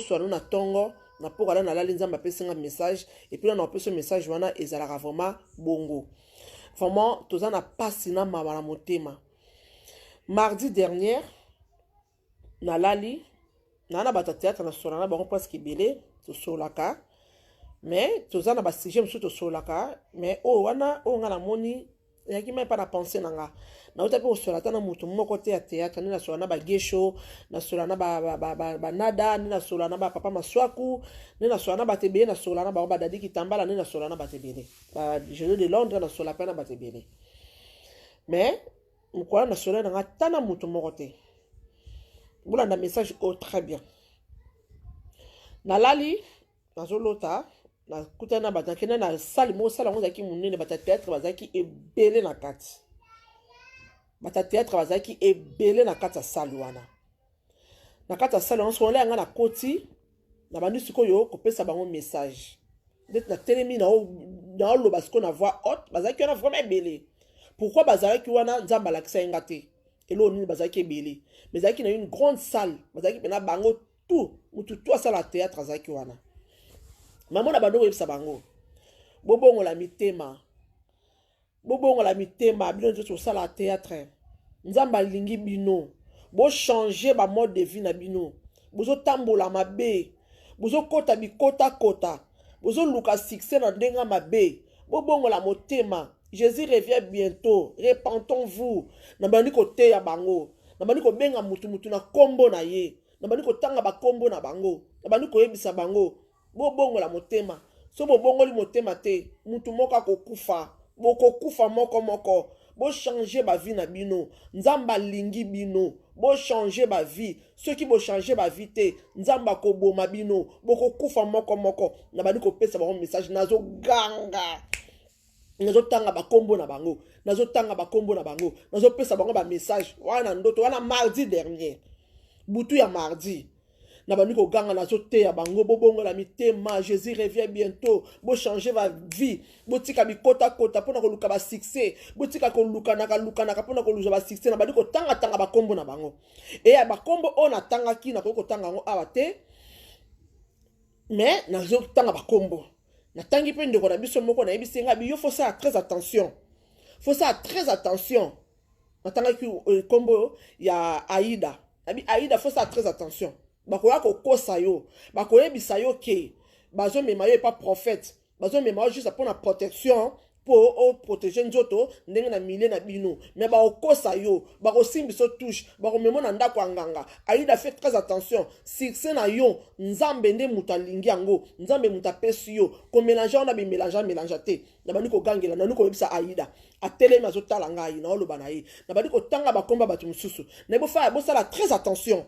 soit na tongo na pokala na lali nzamba pesinga message et puis na peso message wana ezalaka vraiment bongo. Vraiment toza na pasi na mabala motema. Mardi dernier na lali na bata théâtre na solana bango presque belé to solaka mais toza na ba sujet msu to solaka mais wana nga na moni yaki même pas na penser nanga na uta pe solata na mutu moko te ya théâtre ni na solana ba gesho na solana ba nada ni na solana ba papa maswaku ni na solana ba tebele na solana ba dadi kitambala ni na solana ba tebele ba jeu de Londres na solana ba tebele mais mkola na solana nga tana mutu moko te bula na message très bien na lali na zolota na kutana batakena na salle mo sala ngo zaki munene bata théâtre bazaki ebele na kati bata théâtre bazaki ebele na kati ya salle wana na kati ya salle on so nga na koti na bandu sikoyo kopesa bango message d'être na telemi na lo basiko na voix haute bazaki wana vraiment ebele pourquoi bazaki wana nzamba lakisa ngate elo ni bazaki ebele mais bazaki na une grande salle bazaki pena bango tout mutu tout sala théâtre bazaki wana maman na bando yebisa bango bobongo la mitema bino nzo sala théâtre nzamba lingi bino bo changer ba mode de vie na bino bozo tambola mabe bozo kota kota bozo luka succès na ndenga mabe bobongo la motema Jésus revient bientôt repentons-vous na bandi kote ya bango na bandi ko benga mutu na kombo na ye na bandi ko tanga ba kombo na bango na bandi ko yebisa bango bobongo la motema so bobongo li motema te mutu moka kokufa bokokufa moko bo changer ba vie na bino nzamba lingi bino bo changer ba vie ceux qui bo changer ba vie te nzamba ko boma bino bokokufa moko na bandi ko pesa ba message nazo ganga nazo tanga ba kombo na bango nazo pesa bango ba message wana ndoto wana mardi dernier butu ya mardi na bandi ko ganga nazo te ya bango bobongo la mitema Jésus revient bientôt bo changer va vie bo tika bikota pona ko luka ba succès bo tika ko luka na pona ko luka ba succès na bandi ko tanga ba kombo na bango et ya ba kombo ona tanga ki na ko tanga ngo awate mais nazo tanga ba kombo na tangi pe ndeko na biso moko na yebisenga biyo faut ça très attention na tanga ki kombo ya Aïda faut ça très attention bakoya ko kosa yo bakoye bisayo ke bazo mema yo pas prophète bazo mema juste pour la protection pour protéger nzoto ndenge na milieu na bino mais ba kosa yo ba ko simbiso touche ba ko memo na ndako anganga Aïda fait très attention si c'est na yo nzambe nde mutalingi yango nzambe mutapesi yo ko mélanger na bi mélanger te na bani ko gangela na ko yebisa Aïda atele mazo tala ngai na oloba na ye na bani ko tanga ba komba batu mususu na bo fa bo sala très attention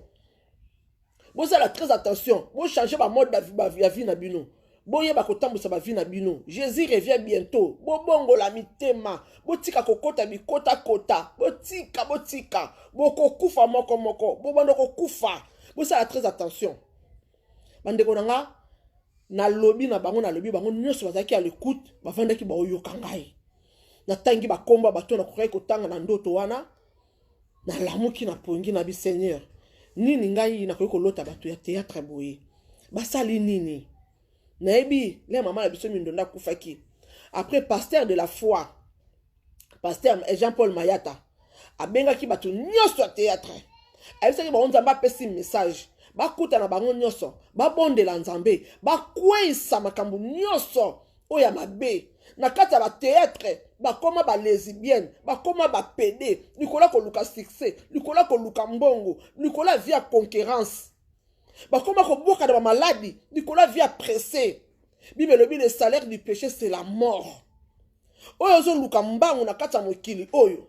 bo changer ba mode ba vie na bino boye ba kotambusa ba vie na bino Jésus revient bientôt bo bongo la mitema bo tika kokota bikota bo tika bo kokufa moko bo bando kokufa bo sala très attention bandeko nanga na lobi bango nyonso bazaki à l'écoute bavandaki ba oyoka ngai na tangi ba komba bato na kokai kotanga na ndoto wana na lamuki na pongi na bi Seigneur nini ngai na koki kolota bato ya théâtre boye basali nini naebi le mama la biso mindonda kufaki après pasteur de la foi pasteur Jean-Paul Mayata abengaki bato nyonso ya théâtre ayebisaki bango nzambe apesi message bakuta na bango nyonso babondela nzambe bakweyisa makambo nyonso oyo ya mabe na kati ya bathéâtre bakoma ba lesbienne bakoma ba pédé likola koluka succès likola koluka mbongo likola via concurrence bakoma koboka na ba maladie likola via pressé Bible le salaire du péché c'est la mort oyo zo luka mbangu na kati ya mokili oyo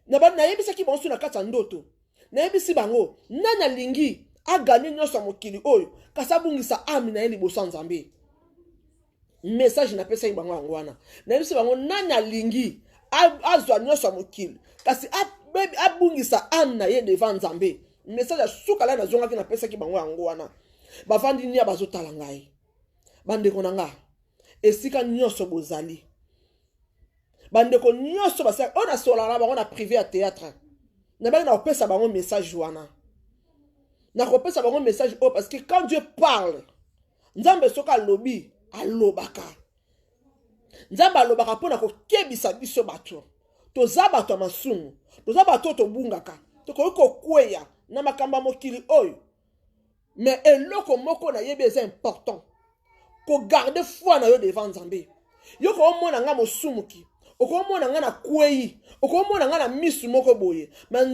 na ba nayebisaki bango na kati ya ndoto nayebisi bango nani alingi aganye nyonso ya mokili oyo kasi abungisa ame na ye liboso ya Nzambe message na pesa bango yango wana nayebisi bango nani alingi azwa nyonso ya mokili kasi abungisa ame na ye devant Nzambe message ya suka la na zonga ki na pesa ki bango yango wana bavandi nia bazotala ngai bandeko na nga esika nyonso bozali bandeko nyonso basa ona sola na bango na privé ya théâtre na bango na opesa bango message wana nakopesa bango message oh parce que quand Dieu parle nzambe soka lobi alobaka nzambe alobaka mpona kokebisa biso bato toza bato ya masumu toza bato tobungaka tokoki kokweya na makambo ya mokili oyo mais eloko moko na yebi eza important ko garder foi na yo devant nzambe yo ko mona nga mosumuki okomona nga na kwei okomona nga na misu moko boye mais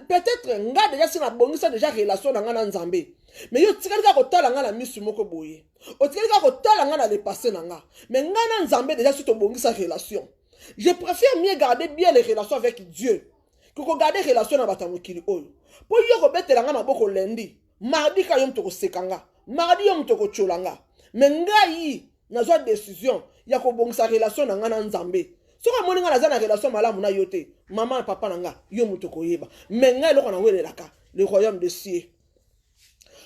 peut-être nga déjà si na bongisa déjà relation na nga na nzambe mais yo tikali ka kotala nga na misu moko boye o tikali ka kotala nga na le passé na nga mais nga na nzambe déjà si to bongisa relation je préfère mieux garder bien les relations avec Dieu que garder relation na batamokili oyo po yo ko betela nga maboko lendi mardi ka yo mtoko sekanga mardi yo mtoko cholanga mais ngai nazwa décision ya ko bongisa relation na nga na nzambe soka moni nga naza na relation malamu na yo te maman et papa na nga yo mutoko yeba mais nga eloko na welelaka le royaume de cieux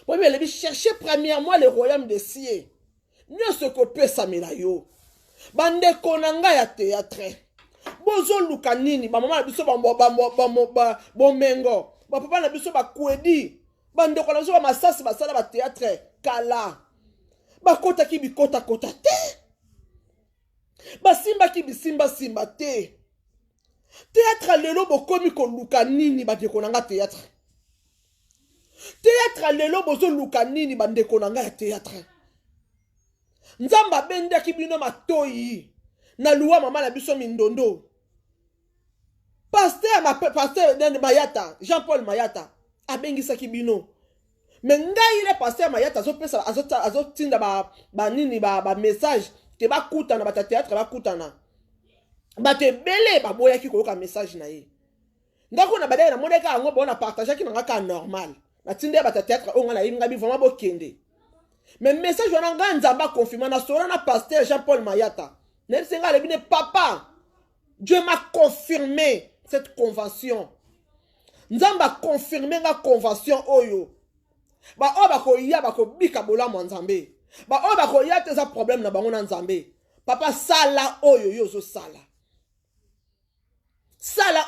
pour me lebi chercher premièrement le royaume de cieux nyonso kopesa mela yo bandeko na nga ya théâtre bozo luka nini ba mama na biso bomengo ba papa na biso bakwedi bandeko na biso ba masasi basala ba théâtre kala bakotaki bikota kota te basimba ki bisimba simba te théâtre lelo bokomi koluka nini bandeko na nga théâtre lelo bozo luka nini bandeko na nga ya théâtre nzamba bendaki bino matoyi na luwa mama na biso mindondo pasteur Mayata Jean-Paul Mayata abengisaki bino mais ngai ile pasteur Mayata azotinda ba nini ba message te bakutana bata théâtre bakutana bate belé baboyaki koyoka message na ye ndako na badai na moneka yango bona partageaki na ngaka normal na tinde bata théâtre onga na yinga bi vraiment bokende mais message wana nga nzamba confirmer na sora na pasteur Jean-Paul Mayata nelsenga le bine papa Dieu m'a confirmé cette convention nzamba confirmer nga convention oyo ba oba ko ya ba ko bika bola mo nzambe ba oba ko ya teza problème na bango na nzambe papa sala oyo yozo sala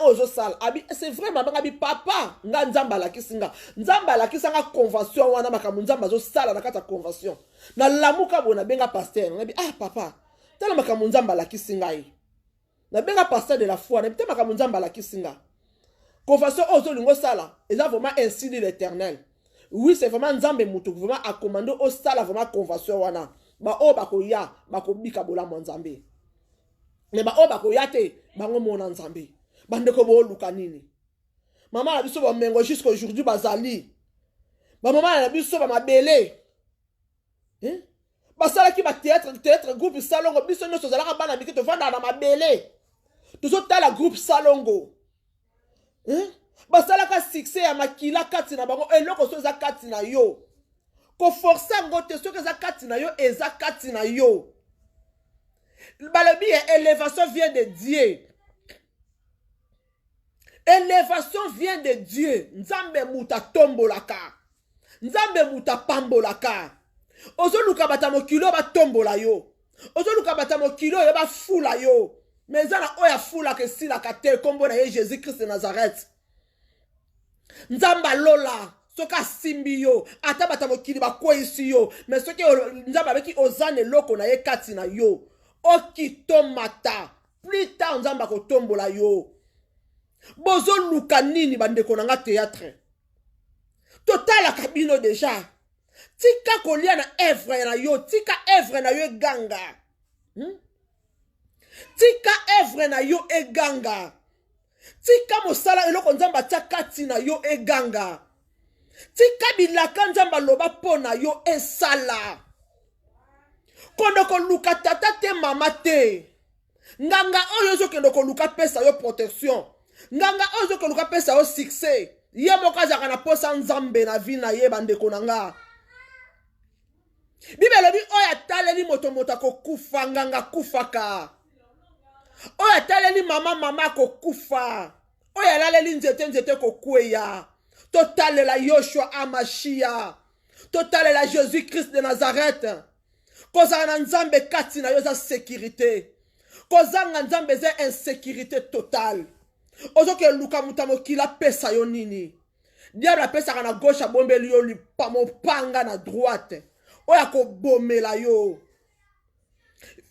ozo sala abi c'est vraiment banga bi papa nga nzamba la kisinga convention wana makamu nzamba zo sala na kata convention na lamuka bona benga pasteur ngabi papa tala makamu nzamba la kisinga yi na benga pasteur de la foi na bitema makamu nzamba la kisinga convention ozo lingo sala eza vraiment ainsi dit l'Éternel. Oui, c'est vraiment nzambe mutu vraiment a commandé au sala vraiment convention wana ba o bako ya bako bika bola nzambe mais ba o bako ya te bango mona nzambe bandeko bo luka nini mama na biso ba mengo jusqu'à aujourd'hui bazali ba mama na biso ba mabele basala ki ba théâtre groupe salongo biso nyonso zalaka bana miki to vanda na mabele tozo tala groupe salongo basalaka succès ya makila kati na bango eloko so za kati na yo ko forcer ngote so ke za kati na yo eza kati na yo balobi élévation vient de Dieu. Élévation vient de Dieu. Nzambe muta tombolaka. Nzambe muta pambolaka. Ozo luka bata mokilo ba tombola yo. Ozo luka bata mokilo yo ba fula yo. Mais zana oya fula ke sila kate kombo na ye Jésus-Christ de Nazareth. Nzamba lola. Soka simbi yo. Ata bata mokili ba kwa isi yo. Mais soke nzamba beki ozane loko na ye kati na yo. Oki tomata. Plus tard nzamba ko tombola yo. Bozo luka nini bandeko na nga théâtre. Total kabino déjà. Tika kolia na evre na yo. Tika evre na yo e ganga. Tika evre na yo e ganga. Tika mosala eloko nzamba tia kati na yo e ganga. Tika bilaka nzamba loba pona yo e sala. Kondoko luka tata te mama te. Nganga oyo zo kendoko luka pesa yo protection. Nganga ozo ke luka pesa yo succès. Ye moka zaka na posa nzambe na vie na ye bandeko nanga. Bibele bi oya taleli moto ko kufa nganga kufaka. Oya taleli mama ko kufa. Oya laleli nzete ko kweya. Totalela Yoshua Amashia. Totalela Jésus-Christ de Nazareth. Kozana nzambe kati na yo za sécurité. Kozanga nzambe za insécurité totale. Ozo ke luka mutamo kila pesa yo nini. diable apesaka na gauche abombeli yo mopanga na droite oyo akobomela yo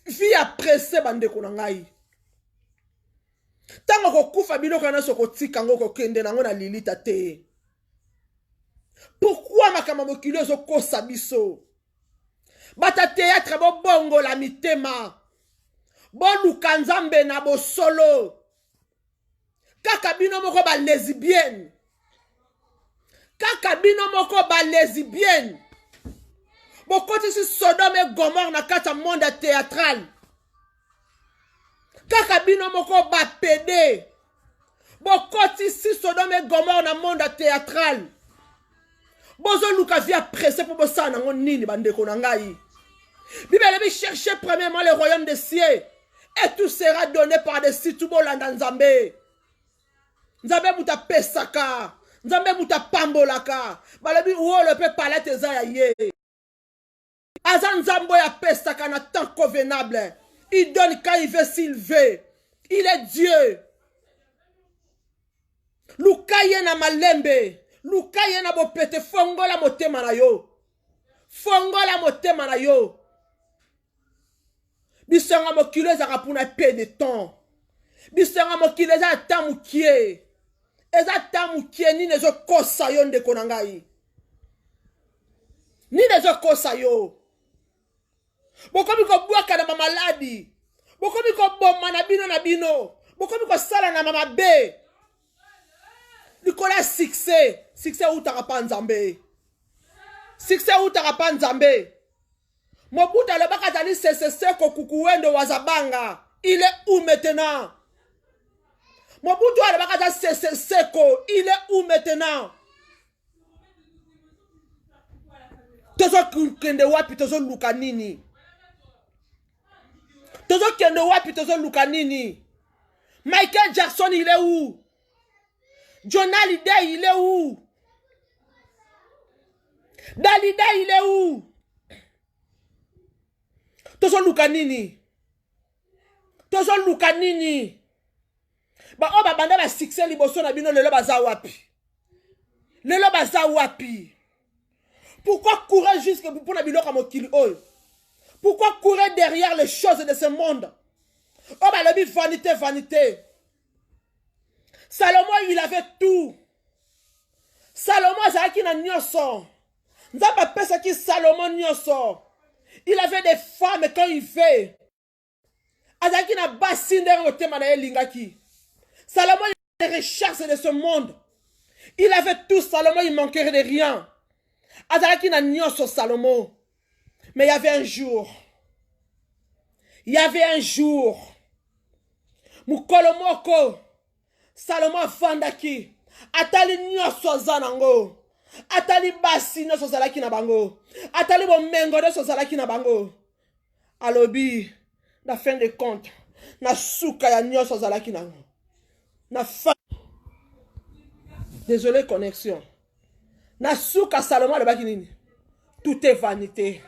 vie ya presse bandeko na ngai ntango kokufa biloko yana so kotika yango kokende nango na lilita te pourquoi makambo mokili ezokosa biso bata théâtre bobongola mitema boluka nzambe na bosolo kaka bino moko ba lesbienne kaka bino moko ba lesbienne bokotisi Sodome et Gomorre na kati ya monde théâtral kaka bino moko ba pede bokotisi Sodome et Gomorre na monde théâtral bozo luka via pressé pour bosana nango nini bandeko na ngai Bible bi chercher premièrement le royaume des cieux et tout sera donné par des sites bolanda nzambe nzambe muta pesaka nzambe muta pambolaka balobi uolo pe palate za ya ye aza nzambo ya pesaka na temps convenable il donne quand il veut s'il veut il est Dieu lukaye na malembe lukaye na bopete fongola motema na yo fongola motema na yo bisanga mokilo ezaka puna pe de temps bisanga mokilo eza ata mukie eza ata mukie nini ezokosa yo ndeko na ngai nini ezokosa yo bokomi kobwaka na mamaladi bokomi koboma na bino bokomi kosala na mamabe likola succès utaka pa nzambe succès utaka pa nzambe Mobutu alobaka azali seko kukuwendo wazabanga il est où maintenant Mobutu alobaka azali seko il est où maintenant tozo kende wapi tozo luka nini tozo kende wapi tozo luka nini Michael Jackson il est où Johnny Hallyday il est où Dalida il est où Tozo luka nini ba o babanda ba succès liboso na bino lelo baza wapi pourquoi courir jusque pour na biloko mokili oyo pourquoi courir derrière les choses de ce monde oh ba lobi vanité Salomon il avait tout Salomon azaki na nyonso nzamba pesa ki Salomon nyonso il avait des femmes quand il fait. Azaki na basinde otema na elingaki. Salomon il avait les richesses de ce monde. Il avait tout Salomon, il manquerait de rien. Azaki na nyonso Salomon. Mais il y avait un jour. Mukolo moko. Salomon fandaki. Atali nyonso zanango. Atali basi no sozalaki na bango atali bomengo no sozalaki na bango alobi na fin de compte na suka ya nyo sozalaki na na fin désolé connexion na suka Salomon alobaki nini tout est vanité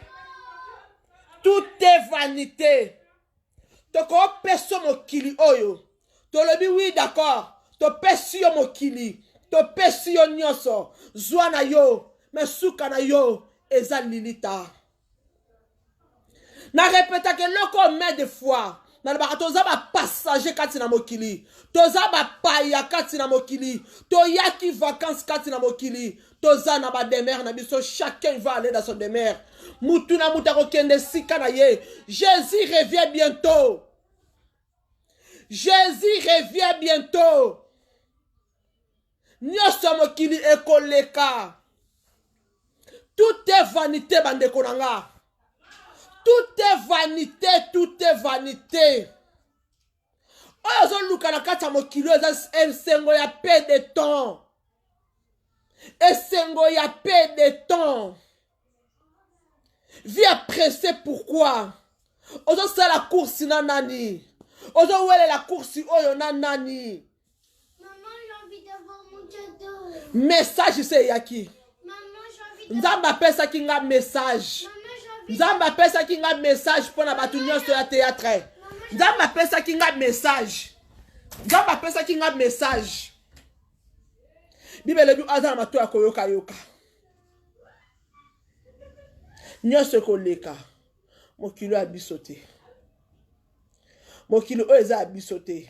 toko peso mokili oyo tolobi oui d'accord to pesi yo mokili to pesi yo nyonso zwa na yo me suka na yo eza lilita na répéta que loko met de fois na ba toza ba passager kati na mokili toza ba paya kati na mokili to yaki vacances kati na mokili toza na ba demeure na biso chacun va aller dans son demeure mutu na muta ko kende sika na ye Jésus revient bientôt Nyoso mokili ekoleka. Tout est vanité bandeko nanga. Tout est vanité. Ozo luka na kata mokili esengo ya paix de temps. Vie à presser pourquoi? Ozo c'est la course na nani. Ozo wele la course oyo na nani. Message c'est yaki. Nzamba pesa kinga message. Nzamba pesa kinga message pour na batu nyonso ya théâtre. Nzamba pesa kinga message. Bibele du aza mato ya koyoka yoka. Nyonso koleka. Mokilo a bisote. Mokilo o eza bisote.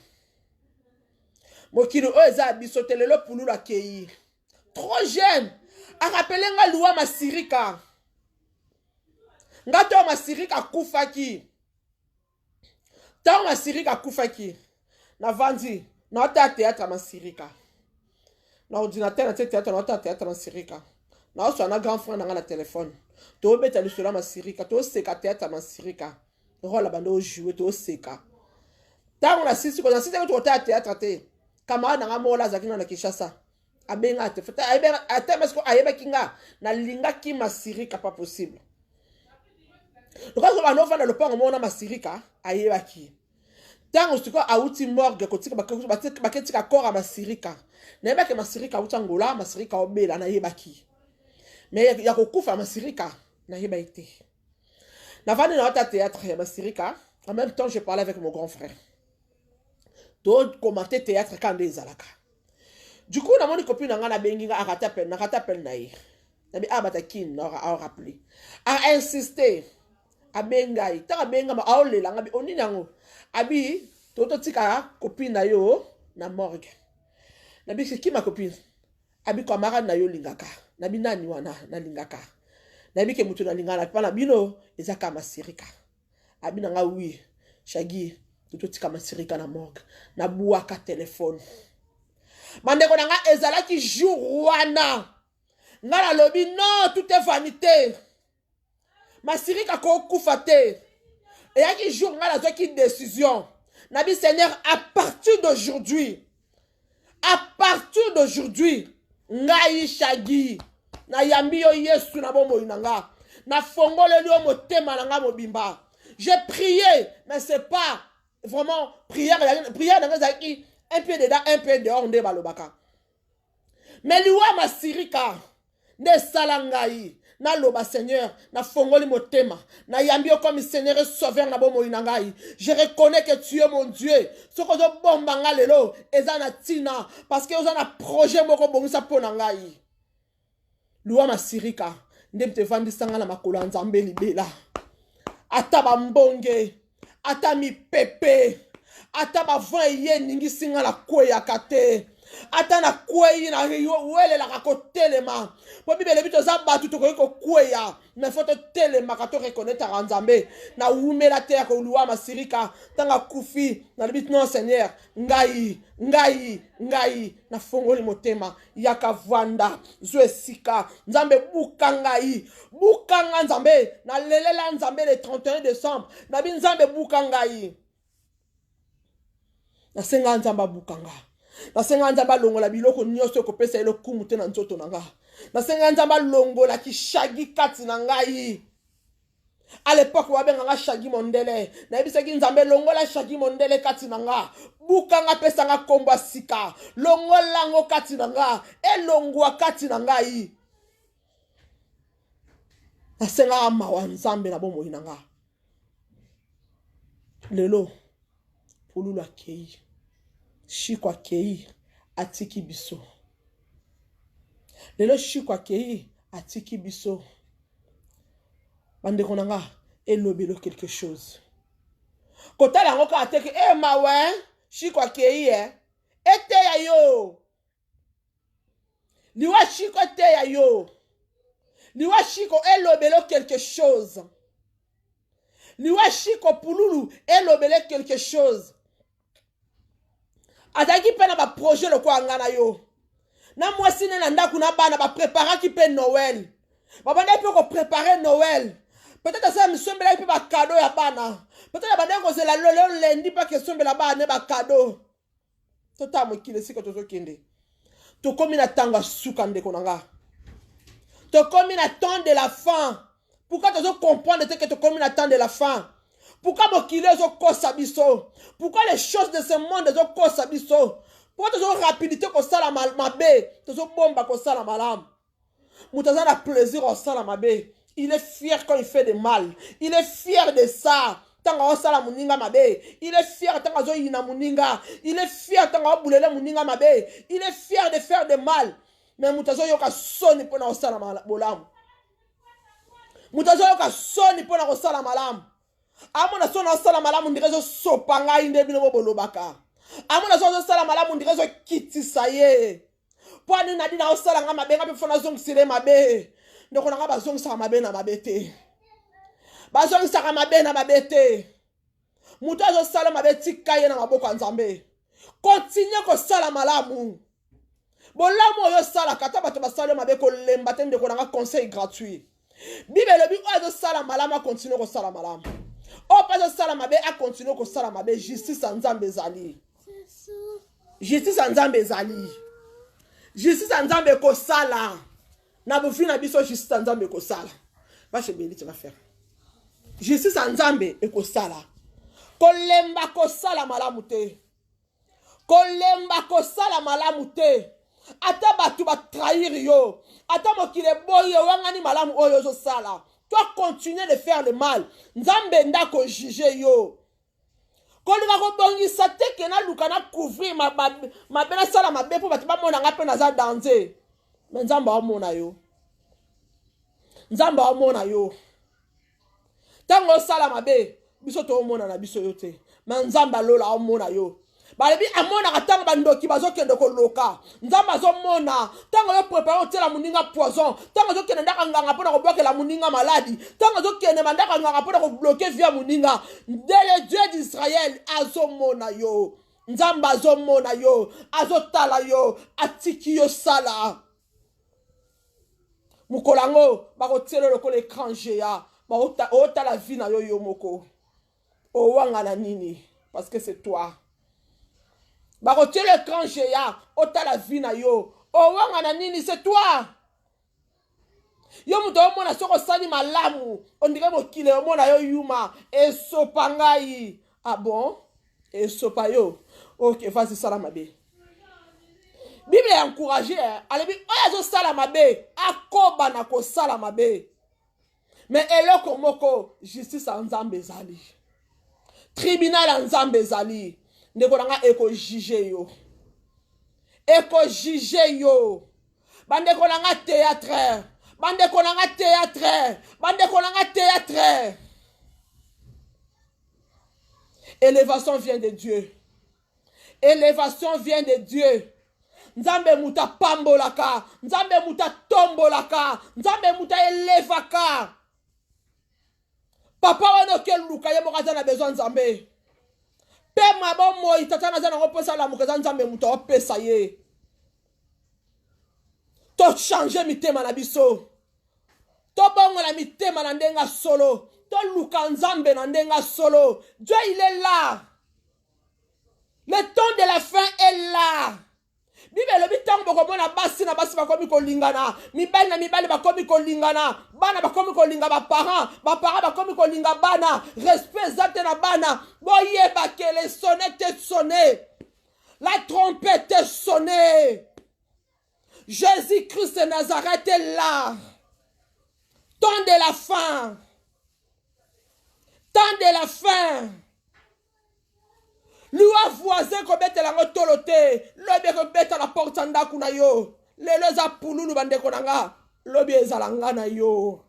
Mokilo o eza bisote lelo pulula kei. Trop jeune. A rappelé nga luwa masirika. Nga to masirika kufaki. Ta masirika kufaki. Na vandi. Na ota théâtre masirika. Na ordinateur na théâtre na ota théâtre masirika. Na oso na grand frère na téléphone. To beta lisula masirika. To seka théâtre masirika. Rola bando jouer to seka. Ta on a sisi ko na sisi ko ota théâtre te. Kama na ngamola zakina na Kinshasa. Abenga te fata abenga atemesko ayeba kinga na linga ki masirika pas possible. Donc quand on va dans le pont on a masirika ayeba ki. Tant on se quoi auti morgue kotika baketika corps à masirika. Na yeba ke masirika utangola masirika obela na yeba ki. Mais ya kokufa masirika na yeba ite. Na vani na hota théâtre ya masirika, en même temps je parlais avec mon grand frère. To commenter théâtre quand des alaka. Du coup, na moni copine na benginga akata appel na ye. Na bi abata kin na rappeler. A insister. A bengai. Ta benga ma aolela ngabi oni nango. Abi toto tika copine na yo na morgue. Na bi ki ma copine. Abi camarade na yo lingaka. Na bi nani wana na lingaka. Na bi ke mutu na lingana pa na bino ezaka masirika. Abi na nga wi. Shagi toto tika masirika na morgue. Na buaka téléphone. Mandeko nanga ezalaki jour wana. Ngala lobi non, tout est vanité. Masirika ko kufate. Et yaki jour ngala zoki décision. Nabi Seigneur, à partir d'aujourd'hui, ngai shagi na yambi yo Yesu na bombo inanga. Na fongole yo motema nanga mobimba. J'ai prié, mais c'est pas vraiment prière nanga zaki. Un pied dedans, un pied dehors, on est balobaka. Mais liwa masirika, ne salangai, na loba Seigneur, na fongoli motema, na yambio comme Seigneur et sauveur na bomo inangai. Je reconnais que tu es mon Dieu. Ce que je bombanga lelo, ezana tina, parce que ozana projet moko bonisa ponangai. Liwa masirika, ndem te vandi sanga na makolo nzambe libela. Ata bambonge, ata mi pepe. Ata ba van ye ningi singa la kwe ya kate. Ata na kwe na wele la kakotelema. Po bibele bito za batu to ko kwe ya. Mais faut te telema ka to reconnaître Nzambe. Na wume la terre ko luwa masirika. Tanga kufi na bit non Seigneur. Ngai na fongoli motema yaka vanda zwe sika Nzambe bukangai bukanga Nzambe na lelela Nzambe le 31 décembre. Na bi Nzambe bukangai. Na senga nzamba bukanga. Na senga nzamba longola biloko nyonso ko pesa ele kumute na nzoto nanga. Na senga nzamba longola ki shagi kati na ngai. À l'époque wabenga nga shagi mondele. Na yebisa ki nzambe longola shagi mondele kati na nga. Bukanga pesa nga komba sika. Longola ngo kati na nga. Elongwa kati na ngai. Na senga amawa nzambe na bomo inanga. Lelo. Pulula kei. Shikwa kei. Atiki biso. Lelo shikwa kei. Atiki biso. Bande konanga. Elobelo quelque chose. Kota la ngoka ateke. Mawe. Shikwa kei Ete ya yo. Liwa shiko te ya yo. Liwa shiko elobelo quelque chose. Liwa shiko pululu elobelo quelque chose. Ataki pe na ba projet le kwa ngana yo. Na mwasi ne na ndaku na bana ba préparer ki pe Noël. Ba banda pe ko préparer Noël. Peut-être ça me semble là pe ba cadeau ya bana. Peut-être banda ko c'est la le lundi pas question de la bana ba cadeau. Tota mo kile siko tozo kende. To komi na tanga suka ndeko nanga. To komi na temps de la fin. Pourquoi tu comprendre que tu komi na temps de la fin? Pourquoi mokile zo kosa biso? Pourquoi les choses de ce monde zo kosa biso? Pourquoi tu as rapidité ko sala mabe? Tu as bomba ko sala malam. Moutaza na plaisir au sala mabe. Il est fier quand il fait de mal. Il est fier de ça. Tanga o sala muninga mabe. Il est fier tanga zo yina muninga. Il est fier tanga o bulele muninga mabe. Il est fier de faire de mal. mais mutazo yoka soni pona osala bolamu. Mutazo yoka soni pona osala malamu. Amona sona osala malamu ndirezo sopanga inde bino bolobaka. Amona sona osala malamu ndirezo kitisa ye. Pwani nadi na osala nga mabe nga pe fona zongisile mabe. Ndoko nga bazongisa mabe na mabe te. Bazongisa mabe na mabe te. Mutazo sala mabe tika ye na maboko ya Nzambe. Continue ko sala malamu. Bolamu oyo sala kata bato basala mabe ko lemba te ndeko nga conseil gratuit. Bible le bi oyo sala malamu continue ko sala malamu. O pas sala mabe a continue ko sala mabe justice en Nzambe ezali. Justice en Nzambe ezali. Justice en Nzambe ko sala. Na bufi na biso justice en Nzambe ko sala. Va chez Béli tu vas faire. Justice en Nzambe e ko sala. Kolemba ko sala malamu te. Kolemba ko sala malamu te. Ata batu ba trahir yo. Ata mokile boye wangani malamu oyo zo sala. Toi continue de faire le mal. Nzambe ndako juger yo. Kolinga ko bongisa te ke na luka na couvrir ma bena sala mabe po batu ba mona nga pe na za danger. Mais Nzamba wa mona yo. Nzamba wa mona yo. Tango sala mabe biso to mona na biso yo te. Mais Nzamba lola wa mona yo. Balebi amona katanga bandoki bazokende ko loka. Nzamba zo mona. Tango yo prepare otela muninga poison. Tango zo kende ndaka nganga pona ko bloquer la muninga maladie. Tango zo kende mandaka nganga pona ko bloquer via muninga. Le Dieu d'Israël azo mona yo. Nzamba zo mona yo. Azo tala yo. Atiki yo sala. Mukolango bako telo lokole écran géant. Ba ota la vie na yo yo moko. O wanga na nini parce que c'est toi. Bako telo écran géant, ota la vie na yo. O wanga na nini c'est toi. Yo muto mona soko sali malamu. On dirait mokile mona yo yuma e sopangai. Ah bon? E sopayo. OK, vas-y salamabe. Bible est encouragée. Elle dit, oya zo salamabe, akoba na ko salamabe. Mais eloko moko justice en Nzambe ezali. Tribunal en Nzambe ezali. Ndeko nanga eko juge yo. Eko juge yo. Bandeko nanga théâtre. Bandeko nanga théâtre. Bandeko nanga théâtre. Élévation vient de Dieu. Élévation vient de Dieu. Nzambe muta pambolaka. Nzambe muta tombolaka. Nzambe muta elevaka. Papa wano ke luka ye mokaza na besoin Nzambe. Pe mabo mo itata na zana ngoposa la mukaza Nzambe muta opesa ye. To changer mitema na biso. To bongo la mitema na ndenga solo. To luka Nzambe na ndenga solo. Dieu il est là. Le temps de la fin est là. Bible le bitango bokomona basi na basi bakomi kolingana, mibali na mibali bakomi kolingana, bana bakomi kolinga ba parents bakomi kolinga bana, respect zate na bana, boyeba que les sonnettes sonné, la trompette est sonnée. Jésus-Christ de Nazareth est là. Temps de la fin. Temps de la fin. Lua voisin ko betela ngo tolote lobe ko beta la porte ndaku na yo lelo za pululu bandeko nanga lobe ezalanga na yo.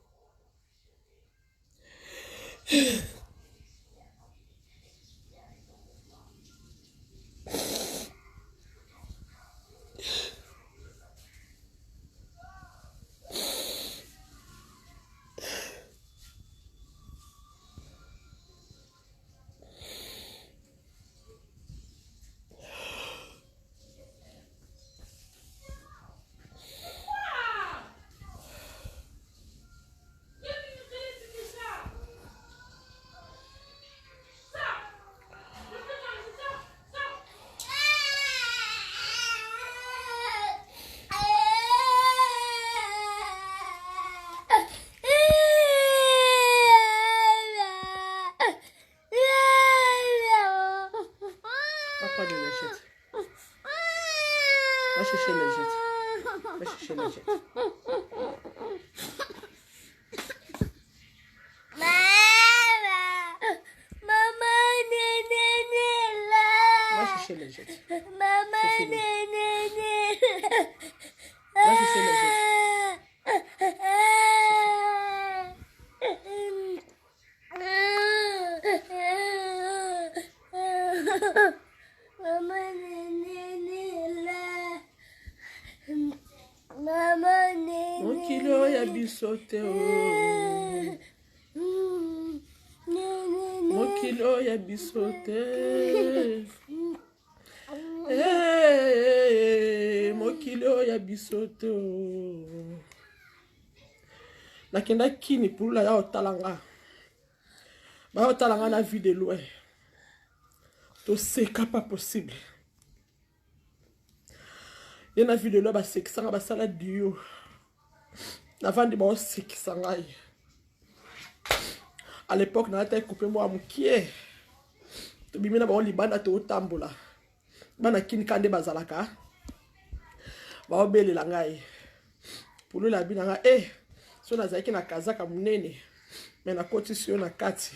bisote o. Mokili oyo bisote. Mokili oyo bisote o. Nakenda kini pulula ya otalanga. Ba otalanga na vie de loin. To seka pas possible. Il y a une vidéo là, c'est que ça va ça la duo. Avant de voir c'est que ça aille. À l'époque, on a été coupé moi à moukié. Tu bimi na ba libana to tambola. Bana kin kande bazalaka. Ba obele la ngai. Pour lui la bina so na zaki na kazaka munene. Mais na koti sio na kati.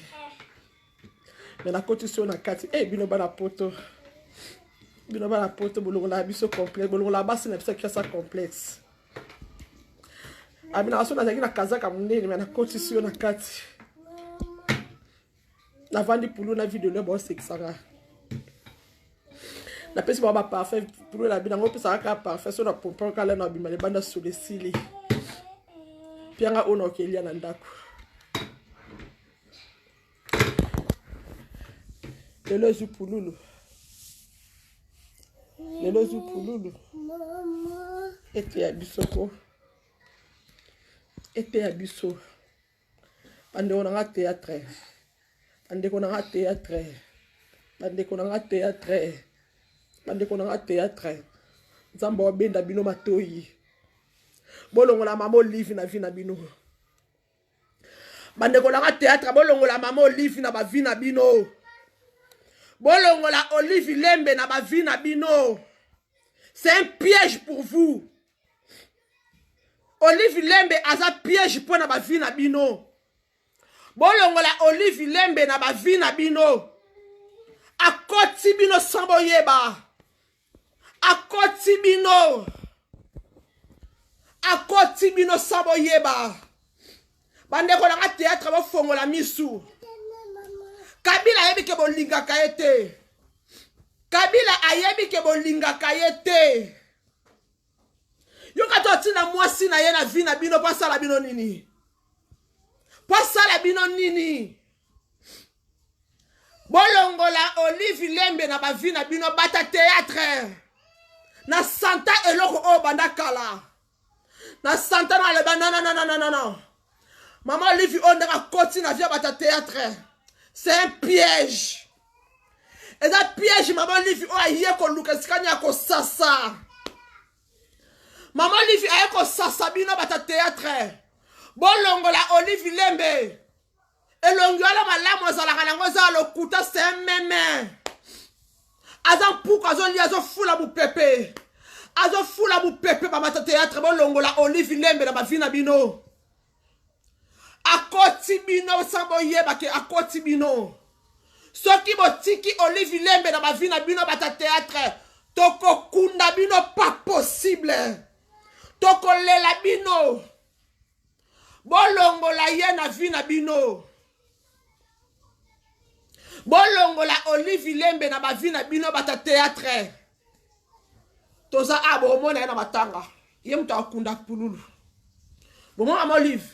Bino bana poto. Bino bana poto bolongo la biso complexe, bolongo la base na biso ça complexe. Abina so na zaki na kazaka munene mais na koti sio na kati. Na vandi pulu na vidéo le bon c'est que ça va. Na pesi ba parfait pulu la bina ngo pesa ka parfait so na pompa ka le na bima le banda sous les cils. Pianga ono kelia na ndako. Lelo zu pululu. Ete ya bisoko. Ete ya biso. Pande on a théâtre. Pande on a théâtre. Nzambo benda bino matoyi. Bolongo la mama Olive na vie na bino. Bande on a théâtre bolongo la mama Olive na ba vie na bino. Bolongo la Olive Lembe na ba vie na bino. C'est un piège pour vous. Olive Lembe a un piège pour na ba vie na bino. Bolongo la Olive Lembe na ba vie na bino. Akoti bino samboyeba. Akoti bino samboyeba. Bande ko na théâtre ba fongo la misu. Kabila ayebi ke bolinga kayete. Kabila ayebi ke bolinga kayete. Yo kato tina mwasi na ye na vie na bino pasa la bino nini. Bolongo la Olive Lembe na ba vie na bino bata théâtre. Na santa eloko o banda kala. Na santa na le banda non. Maman Olive on a koti na via bata théâtre. C'est un piège. Et un piège, maman Olive, oh, aïe, ko luka skanya ko sasa. Maman Olive, aïe, ko sasa, bino bata théâtre. Bolongo la Olive Lembe. Et longo la malamo za la kanango za lo kuta, c'est un mémé. Azan pouka, azon li, azon fula bu pepe. Azon fula bu pepe, bata théâtre. Bolongo la Olive Lembe, na ba vina bino. Akoti bino sambo yeba ke akoti bino. Soki botiki Olive Lembe na ba vie na bino bata théâtre. Toko kunda bino pas possible. Toko lela bino. Bolongo la ye na vie na bino. Bolongo la Olive Lembe na ba vie na bino bata théâtre. Toza abo mona na matanga. Ye mta akunda pululu. Bomo am Olive.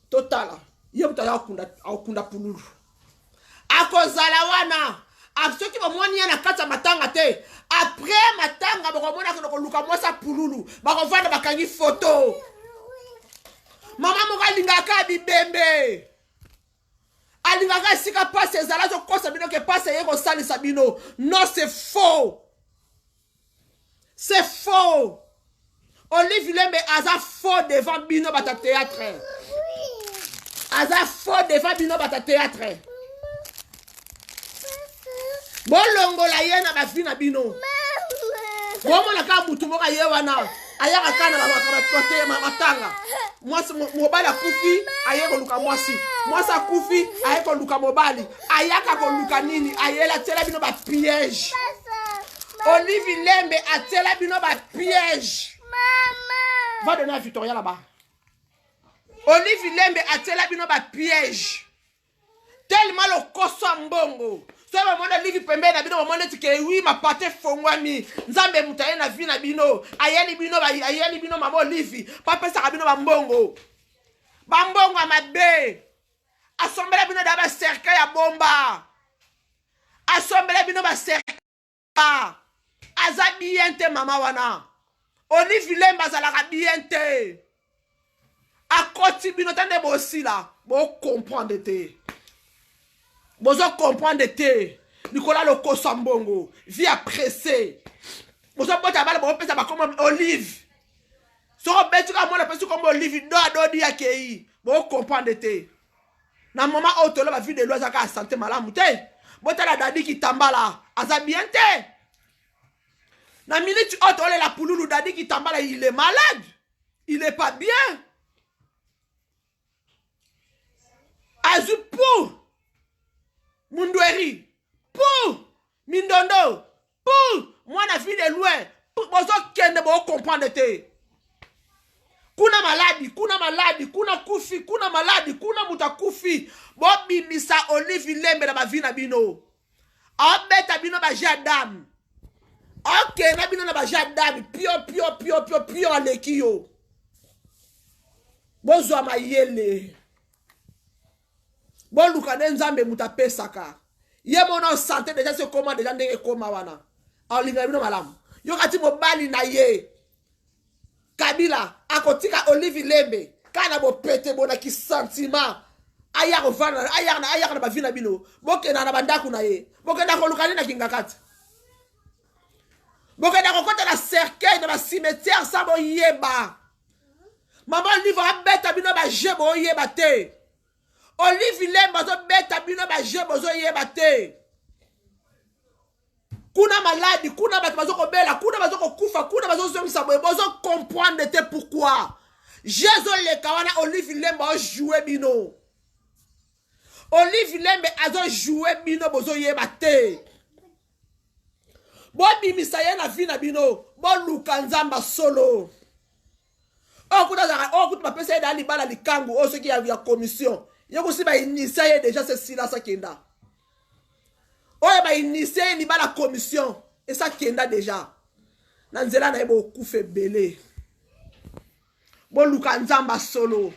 Totala. Ye mta akunda pululu. Akozala wana. Soki bomoni na kata matanga te. Après matanga bokomona ko luka mwasa pululu. Bakovanda bakangi photo. Mama moka lingaka bibembe. Alingaka sika passe ezala zo kosa bino ke passe yeko sali sabino. Non, c'est faux. C'est faux. Olive Lembe aza faux devant bino bata théâtre. Aza faux devant bino bata théâtre. Bolongo la ye na ba vie na bino. Bomo na ka mutu moka ye wana. Ayaka kana ba proté matanga. Mwasi mobali akufi ayeko luka mwasi. Mwasi akufi ayeko luka mobali. Ayaka ko luka nini? Ayela tela bino ba piège. Olive Lembe a tela bino ba piège. Maman. Va donner à Victoria là-bas. Olive Lembe a tela bino ba piège. Tellement le koso mbongo. So ba mona livi pembe na bino mona tike wi ma pate fongwami. Nzambe mutaye na vi na bino. Ayeli bino mama Olive. Papa sa bino ba mbongo. bambongo mabe asombela bino da ba cercle ya bomba asombela bino ba cercle aza bien te mama wana Olive Lemba azalaka bien te akoti bino tande bosila bo comprendre te bozo comprendre te Nicolas Lokosa Mbongo vie pressé bozo bota bala bo pesa ba comme Olive so betu ka mona pesa comme Olive do di akei bo comprendre te na moment auto la vie de loi zaka santé malamu te bota la dadi ki tambala aza bien te na minute auto la pouloulou dadi ki tambala il est malade il est pas bien azu pour Mundweri pour Mindondo pour moi na vie de loin pour bozo kende bo comprendre te kuna maladi kuna kufi kuna maladi kuna mutakufi bo bimisa Olive Lembe na bavina bino abeta bino ba jadam ok na bino na ba jadam pio alekio bozo amayele bon lukane nzambe mutapesaka ye mono santé déjà c'est comment déjà ndenge koma wana alinga bino malamu yokati mobali na ye Kabila akotika Olive Lembe kana bo pete bona ki sentiment aya rovana aya na bavina bino boke na bandaku na ye boke na kolukani na kingakati boke na kokota na cercueil na cimetière sa bo yeba maman Olive abeta bino ba jebo yeba te Olive Lemba zo beta bino ba jebo zo yeba te kuna maladi kuna bato bazo kobela kuna bazo kokufa kuna bazo zomisa boye bozo comprendre te pourquoi Jésus le kawana Olive Lemba o jouer bino Olive Lembe azo jouer bino bozo yeba te bo bimisa ye na vie na bino bo luka nzamba solo kuta bapesa ye da libala likangu o soki ya commission yoko si ba initia ye déjà c'est silence kenda oye ba initie ni ba la commission et ça kenda déjà na nzela na yebo kufe belé bon luka nzamba solo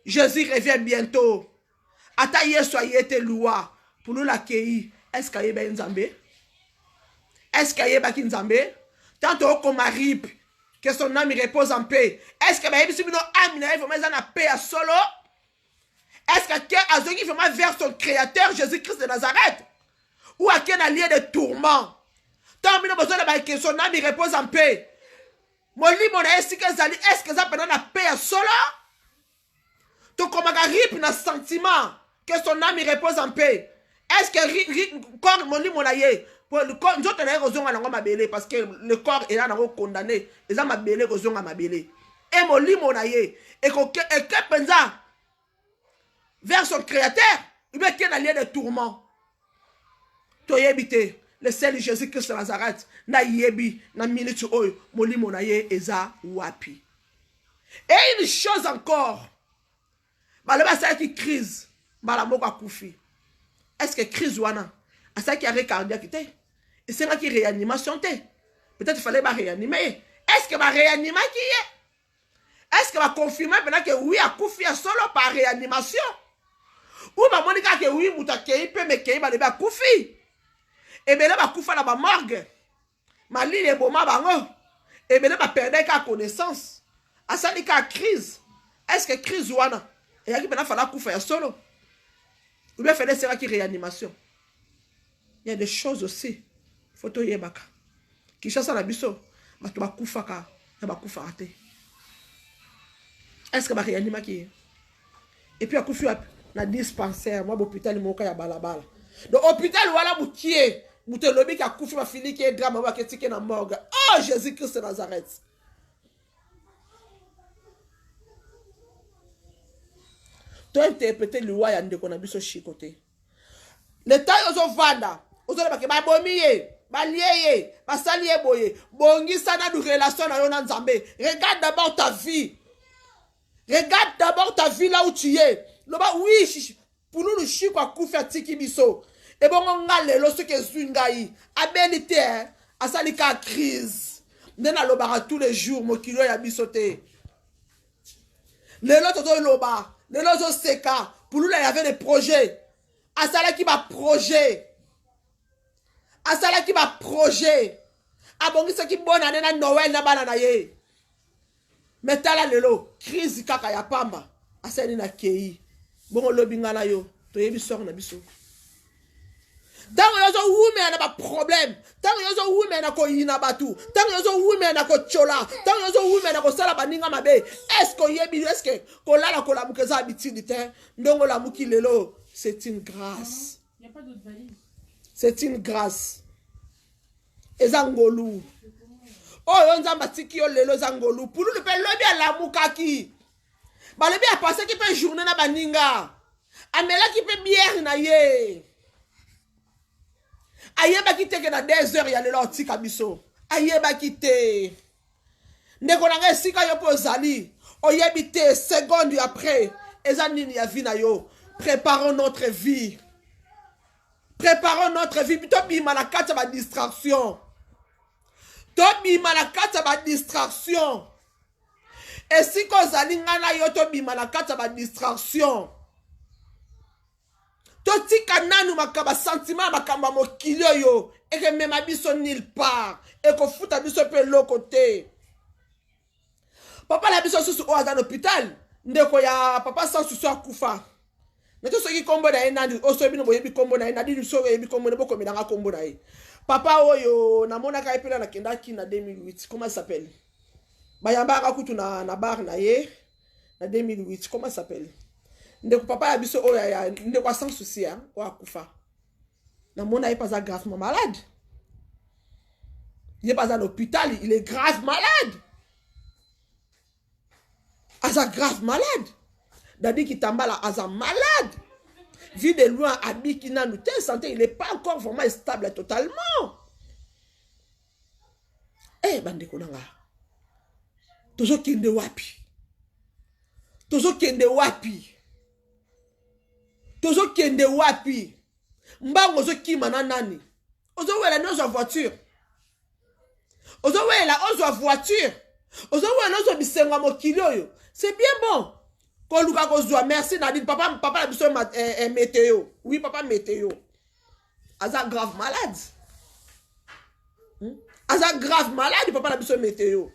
Jésus revient bientôt ata yesu ayete loi pour nous l'accueillir est-ce qu'il y a nzambe est-ce qu'il y a nzambe tant au komarip que son âme repose en paix est-ce que ba yebi no âme na yebo mais na paix solo. Est-ce que Azogi vraiment vers son créateur Jésus-Christ de Nazareth ou à quel allié de tourment tant que son âme repose en paix est-ce que ça peut donner la paix à solo tout comme un rip na sentiment que son âme repose en paix est-ce que corps mon lit mon aïe pour le corps nous autres parce que le corps est là condamné les âmes mabélé et mon lit mon aïe et que pensa vers son créateur, il veut qu'il y ait un lien de tourment. Toyebite, le seul Jésus-Christ de Nazareth, na yebi, na minute oy, moli monaye eza wapi. Et une chose encore, balaba sa qui crise, balamoka koufi. Est-ce que crise wana, a ça qui a cardiaque te? Et c'est là qui réanimation te? Peut-être qu'il fallait réanimer. Est-ce que va réanimer qui est? Est-ce que va confirmer maintenant que oui, a koufi solo par réanimation? Ou ba monika ke oui muta kei pe me kei ba le ba kufi e bele ba kufa na ba morgue mali le boma bango e bele ba perdre ka connaissance asali ka crise est-ce que crise wana e yaki bena fala kufa ya solo ou bien faire sera qui réanimation il y a des choses aussi photo yebaka ki chasa na biso ba to ba kufa ka ba kufa ate est-ce que ba réanima ki et puis a kufi na dispensaire moi hôpital moka ya balabala donc hôpital wala mutie mutelobi ka kufi ma fili ki drama wa ketike na morgue oh Jésus Christ de Nazareth to interpréter loi ya ndeko na biso chikote le temps ozo vanda ozo ba ke ba bomiye ba lieye ba saliye boye bongisa na du relation na yo na nzambe regarde d'abord ta vie là où tu es. Loba oui pour nous chiko akufa tiki biso. Et bon on a lelo ce que zungai abilité asalika crise. Nena lobara tous les jours mokilo ya bisote. Les autres sont loba. Les autres sont seka. Pour nous, là, il y avait des projets. Asala qui va projet. Asala qui va projet. Abongi ce qui bonne année na Noël na banana ye. Mais tala lelo. Crise kaka ya pamba. Asani na kei. Bon lobi ngana yo. Toyebi sor na biso. Tant que vous avez un problème, tant que vous avez un koyina batu, tant que vous avez un kochola, tant que vous avez un kosala baninga mabe, est-ce que yebi, est-ce que kola la kola mukeza habitude te, ndongo la muki lelo, c'est une grâce. Il n'y a pas d'autre valise. C'est une grâce. Ezangolu. Oh, yonzamba tiki yo lelo zangolu. Pour nous le pe lobi à la mukaki. Ba lobi a passé qui peut journée na baninga. Amela qui peut bière na ye. Ayeba kite ke na 2 heures ya lelo tika biso. Ayeba kite. Ndeko na ngai sika yo po zali. Oyebi te seconde après. Eza nini ya vie na yo. Préparons notre vie. Préparons notre vie. Plutôt bima na kati ba distraction. To bima na kati ba distraction. Et si ko zali ngana yo to bima na kati ba distraction. Totika nanu makaba sentiment makamba mokilio yo et que même abiso nulle part et que fout abiso pe l'autre côté. Papa la biso sous au dans l'hôpital ndeko ya papa sans sous akufa. Mais tout ce qui combo na enandi oso bino boyebi combo na enandi du so yebi combo ne boko midanga combo na e. Papa oyo na mona ka epela na kendaki na 2008 comment ça s'appelle? Bayamba ka kutu na bar na ye na 2008 comment ça s'appelle? Ndeko papa ya biso oya ya ndeko sans souci hein wa kufa. Na mona est pas gravement malade. Il est pas à l'hôpital, il est grave malade. Asa grave malade. Dadi qui tambala asa malade. Vu de loin habit qui n'a nous santé, il n'est pas encore vraiment stable totalement. Eh bandeko nanga. Tozo kende wapi. Tozo kende wapi. Tozo kende wapi. Mbango ozo kima na nani. Ozo wela nozo voiture. Ozo wela ozo voiture. Ozo wela nozo bisenga mokilio yo. C'est bien bon. Ko luka ko zwa merci Nadine papa la biso météo. Oui papa météo. Aza grave malade. Aza grave malade papa la biso météo.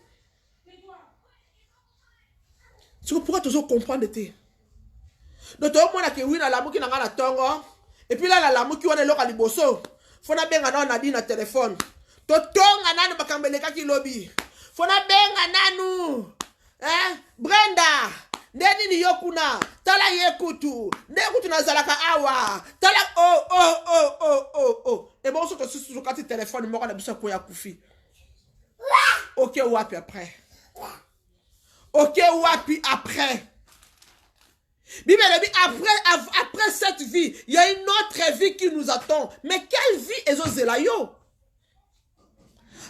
C'est pourquoi tozo comprendre te. Donc tout le monde a que oui na la muki na ngana tongo. Et puis là la muki wana loka liboso. Fona benga na Nadine na téléphone. To tonga nanu bakambeleka ki lobby. Fona benga nanu. Brenda. Ndeni ni yokuna. Tala yekutu. Ndekutu na zalaka awa. Tala oh. Et bon so to susu kati téléphone moko na biso ko ya kufi. OK wapi après. OK wapi après. Bible dit après cette vie, il y a une autre vie qui nous attend. Mais quelle vie est Zelayo?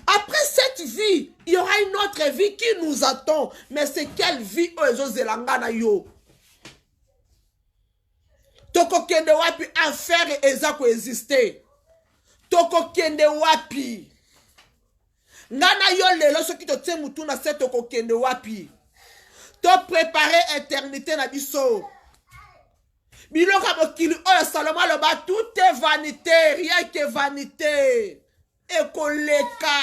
Après cette vie, il y aura une autre vie qui nous attend. Mais c'est quelle vie est Zelangana yo? Toko kende wapi affaire eza ko exister. Toko kende wapi. Ngana yo lelo soki to tie mutu na se toko kende wapi. To préparer éternité na biso. Biloka mokili oyo Salomon loba tout est vanité, rien que vanité. Ekoleka.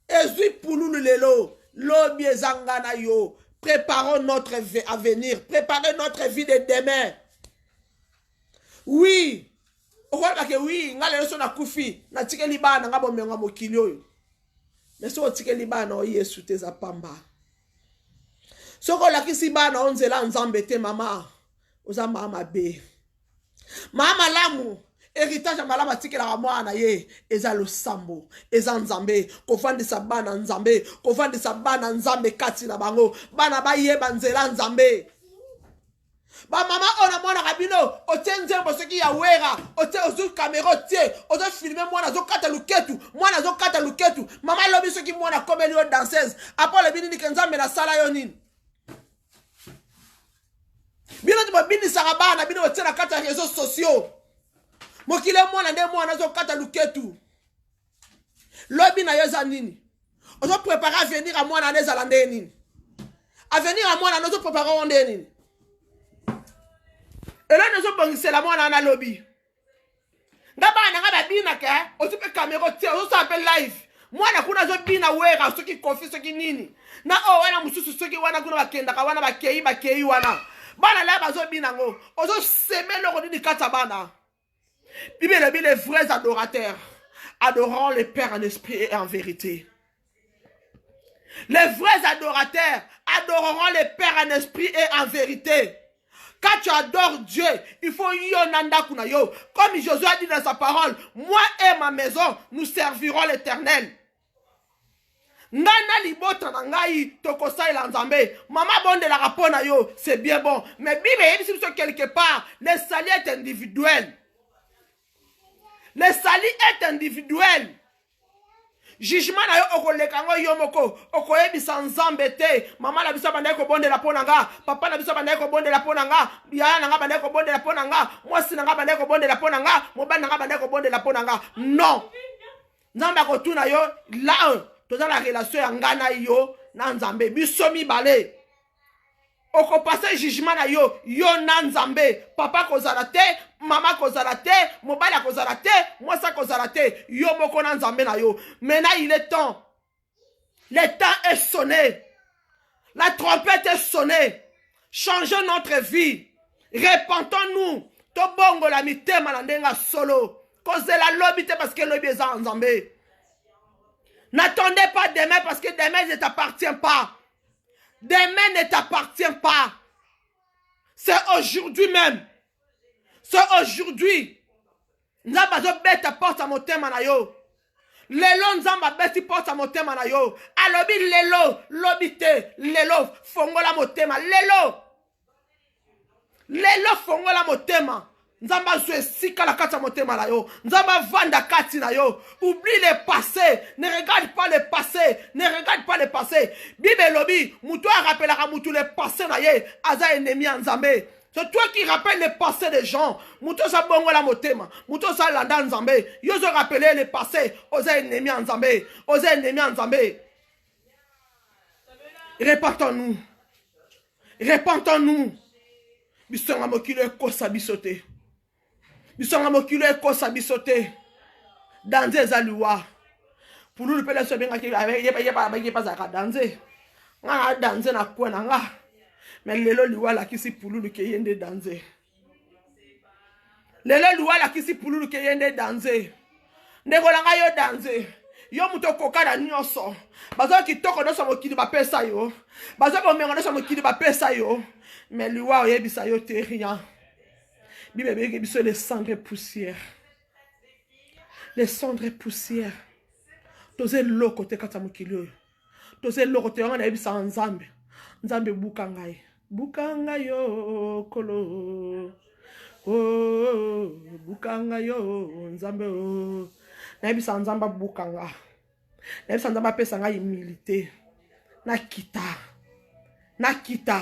Ezui pululu lelo. Lobi ezangana yo. Préparons notre avenir. Préparez notre vie de demain. Oui. Okoleka ke oui, ngale so na kufi, na tike libana ngabo menga mokili oyo. Mais so tike libana o Yesu te za pamba. Soko lakisi bana onzela nzambe te mama. Oza mama be. Mama lamu héritage malama tikela mwana ye eza losambo eza nzambe kofandisa bana nzambe kofandisa bana nzambe kati na bango bana bayeba nzela nzambe ba mama ona mwana kabino otenze bosoki ya wera ote ozu caméra tie ozo filmer mwana zo kata luketu mwana zo kata luketu mama lobi soki mwana komeli yo danseuse après le binini kenzambe na sala yo nini bino to bini sarabana bino otena kata réseaux sociaux mokile mwana nde mwana zo kata luketu lobi na yoza nini On doit préparer à venir à moi dans les Alandénines. À venir à moi dans nos préparer à Ondénines. Et là, nous sommes c'est la moi dans la lobby. D'abord, on a bien que on se fait caméra, on s'appelle live. Moi, on a bien wera ceux qui confient, ceux qui nini. Na oh, on a mususu ceux qui wana kuna bakenda, wana bakei wana. Bana là bazo bien ngo. On se semer le rodi du katabana. Bible les vrais adorateurs adorant le Père en esprit et en vérité. Les vrais adorateurs adoreront le Père en esprit et en vérité. Quand tu adores Dieu, il faut yonanda kunayo. Comme Josué a dit dans sa parole, moi et ma maison, nous servirons l'Éternel. Ngana libota na ngai tokosa ila nzambe. Mama bonde la rapona yo, c'est bien bon. Mais Bible dit quelque part, le salut est individuel. Le salut est individuel. Jugement na yo okolekango yo moko okoyebisa nzambe te. Mama na biso banda ko bonde la ponanga, papa na biso banda ko bonde la ponanga, biya na nga banda ko bonde la ponanga, mwasi na nga banda ko bonde la ponanga, mobali na nga banda ko bonde la ponanga. Non. Nzambe ko tuna yo là toza la relation ya ngana yo na nzambe biso mibale. Oko passer jugement na yo na nzambe, papa kozala te, mama kozala te, mobali kozala te, mwasa kozala te, yo moko na nzambe na yo. Maintenant il est temps. Le temps est sonné. La trompette est sonnée. Changeons notre vie. Repentons-nous. To bongo la mitema na ndenga solo. Cause la lobby te parce que lobby est en nzambe. N'attendez pas demain parce que demain ne t'appartient pas. Demain ne t'appartient pas. C'est aujourd'hui même. C'est aujourd'hui. Nzamba zo beta porte à motema na yo. Lelo nzamba beti porte à motema na yo. Alobi lelo, lobite, lelo fongola motema, lelo. Lelo fongola motema. Nzamba zwe sika la kati ya motema na yo. Nzamba vanda kati na yo. Oublie le passé. Ne regarde pas le passé. Ne regarde pas le passé. Bible lobi, moutou a rappelé à moutou le passé na ye. Aza ennemi en Nzambe. C'est toi qui rappelles le passé des gens. Moutou sa bongo la motema. Moutou sa landa Nzambe. Yo se rappeler le passé. Oza ennemi en Nzambe. Oza ennemi en Nzambe. Repentons-nous. Repentons-nous. Bisonga mokilo kosa bisote. Bisonga mokilo kosa bisote. Danze ezaliwa. Pulu le pele so benga ki yeba pas danze. Nga danze na kwa na nga. Mais lelo liwa la kisi pulu ke yende danze. Lelo liwa la kisi pulu ke yende danze. Ndeko la nga yo danze. Yo muto kokana nyonso. Bazo kitoko no so mokili ba pesa yo. Bazo ko mengo no so mokili ba pesa yo. Mais liwa oyebisa yo te rien. Bible bege biso les cendres poussières. Les cendres poussières. Toze loko te kata mokili oyo. Toze loko te ngana yebisa nzambe. Nzambe bukangai. Bukangai yo kolo. Oh, bukangai yo nzambe oh. Na yebisa nzamba bukanga. Na yebisa nzamba pesa ngai humilité. Na kita. Na kita.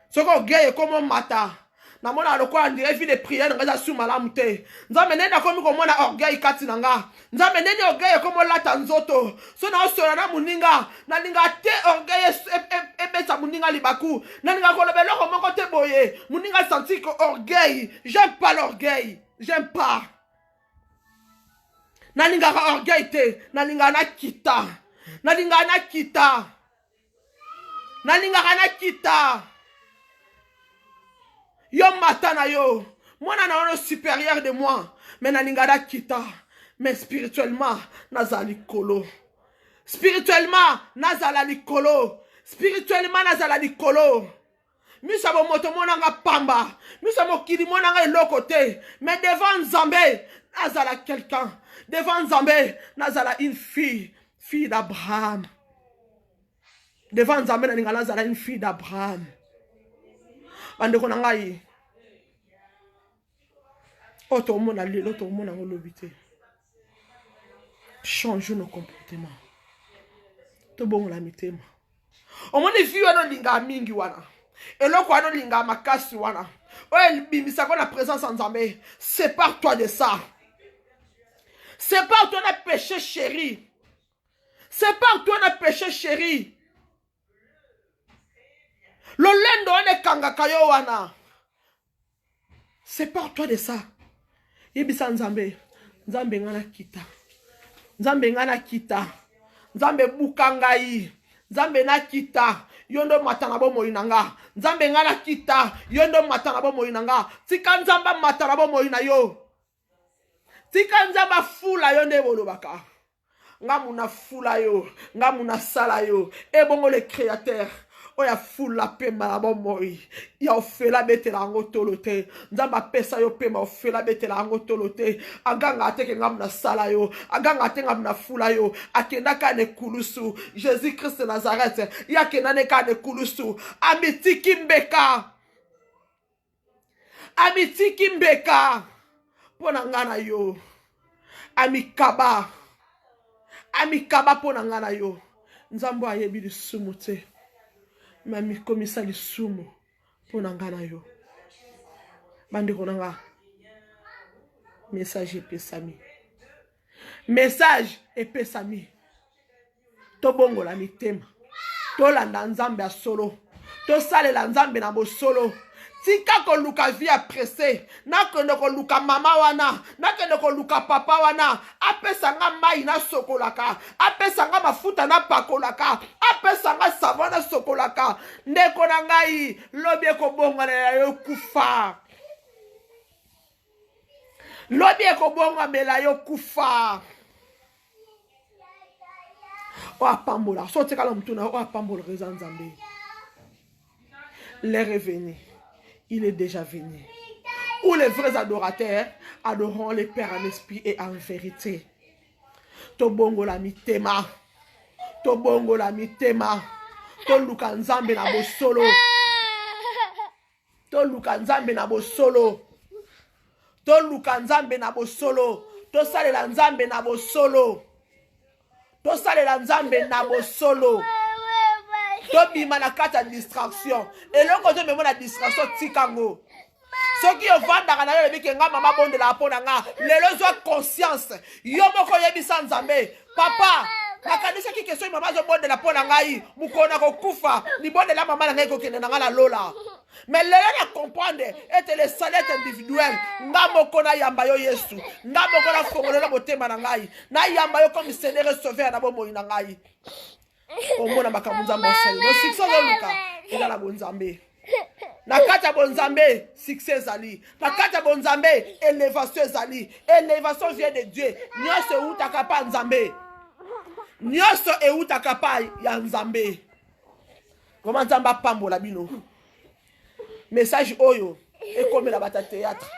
Soko geye komo mata. Na mona loko andire vie de prière nga su malamu te. Nzambe nenda komi ko mona orgueil kati nanga. Nzambe nende orgueil komo lata nzoto. So na osola na muninga, na linga te orgueil ebesa muninga libaku. Na linga ko lobelo ko moko te boye. Muninga senti ko orgueil. J'aime pas l'orgueil. J'aime pas. Na linga ka orgueil te, na linga na kita. Na linga na kita. Na linga na kita. Yo matana yo. Moi na no supérieur de moi. Mais na lingada kita. Mais spirituellement, nazali kolo. Spirituellement, nazala likolo. Spirituellement, nazala likolo. Misa bo moto monanga pamba. Misa mo kiri monanga lokote. Mais devant Nzambe, nazala quelqu'un. Devant Nzambe, nazala une fille. Fille d'Abraham. Devant Nzambe, nazala une fille d'Abraham. Bandeko na ngai oto mona lelo to mona ngolobité. Change nos comportements. To bon la mitema. O moni fi wana linga mingi wana. Eloko wana linga makasi wana. O bimisa ko na présence en Nzambe. Sépare-toi de ça. Sépare-toi de péché chéri. C'est par toi na péché chéri. Lolendo ane kangakayo wana. C'est par toi de ça. Yebisa nzambe. Nzambe ngana kita. Nzambe ngana kita. Nzambe bukangai. Nzambe na kita. Yondo matana bo moinanga. Nzambe ngana kita. Yondo matana bo moinanga. Tika nzamba matana bo moina yo. Tika nzamba fula yonde bolobaka. Ngamuna fula yo. Ngamuna sala yo. Et bongo le créateur. Oya fula pema la bomoi. Ya ofela bete la ngotolote. Nzamba pesa yo pema ofela bete la ngotolote. Aganga ateke ngamna sala yo. Aganga ateke ngamna fula yo. Akenda kane kulusu. Jésus Christ de Nazareth. Ya kenane kane kulusu. Amiti kimbeka. Amiti kimbeka. Pona ngana yo. Amikaba. Amikaba pona ngana yo. Nzambo ayebi lisumu te. Mami komisa lisumu pona ngana yo. Bandeko nanga. Message epesami. Message epesami. Tobongola mitema. Tolanda nzambe ya solo. Tosalela nzambe na bosolo. Tika ko luka via pressé. Nakende ko luka mama wana. Nakende ko luka papa wana. Apesa nga mai na sokolaka. Apesa nga mafuta na pakolaka. Apesa nga savon na sokolaka. Ndeko na ngai. Lobi eko bonga na yo kufa. Lobi eko bonga mela yo kufa. Oa pambola. Sote kala mtuna. Oa pambola reza nzambe. L'heure est venue. Il est déjà venu. Où les vrais adorateurs adoreront les Pères en esprit et en vérité. Tobongo la mitema. Tobongo la mitema. Toluka nzambe na bosolo. Toluka nzambe na bosolo. Toluka nzambe na bosolo. Tosalela nzambe na bosolo. Tosalela nzambe na bosolo. Tobima na kata distraction. Et le côté même la distraction tikango. Ce qui est vendaka na yo biki nga mama bonde la pona nga. Lelo zo conscience. Yo moko yebisa nzambe. Papa, nakanisa ki question mama zo bonde la pona ngai. Mukona ko kufa. Ni bonde la mama na ngai ko kende na nga la lola. Mais lelo na comprendre et les salaires individuels. Nga moko na yamba yo Yesu. Nga moko na fongolela motema na ngai. Na yamba yo comme Seigneur et Sauveur na bomo na ngai. Omona makamuzamba osali. No succès luka. Ila la bonzambe. Na kata bonzambe, succès zali. Na kata bonzambe, élévation zali. Élévation vient de Dieu. Nyoso utaka pa nzambe. Nyoso e utaka pa ya nzambe. Comment nzamba pambola bino. Message oyo ekomela bata théâtre.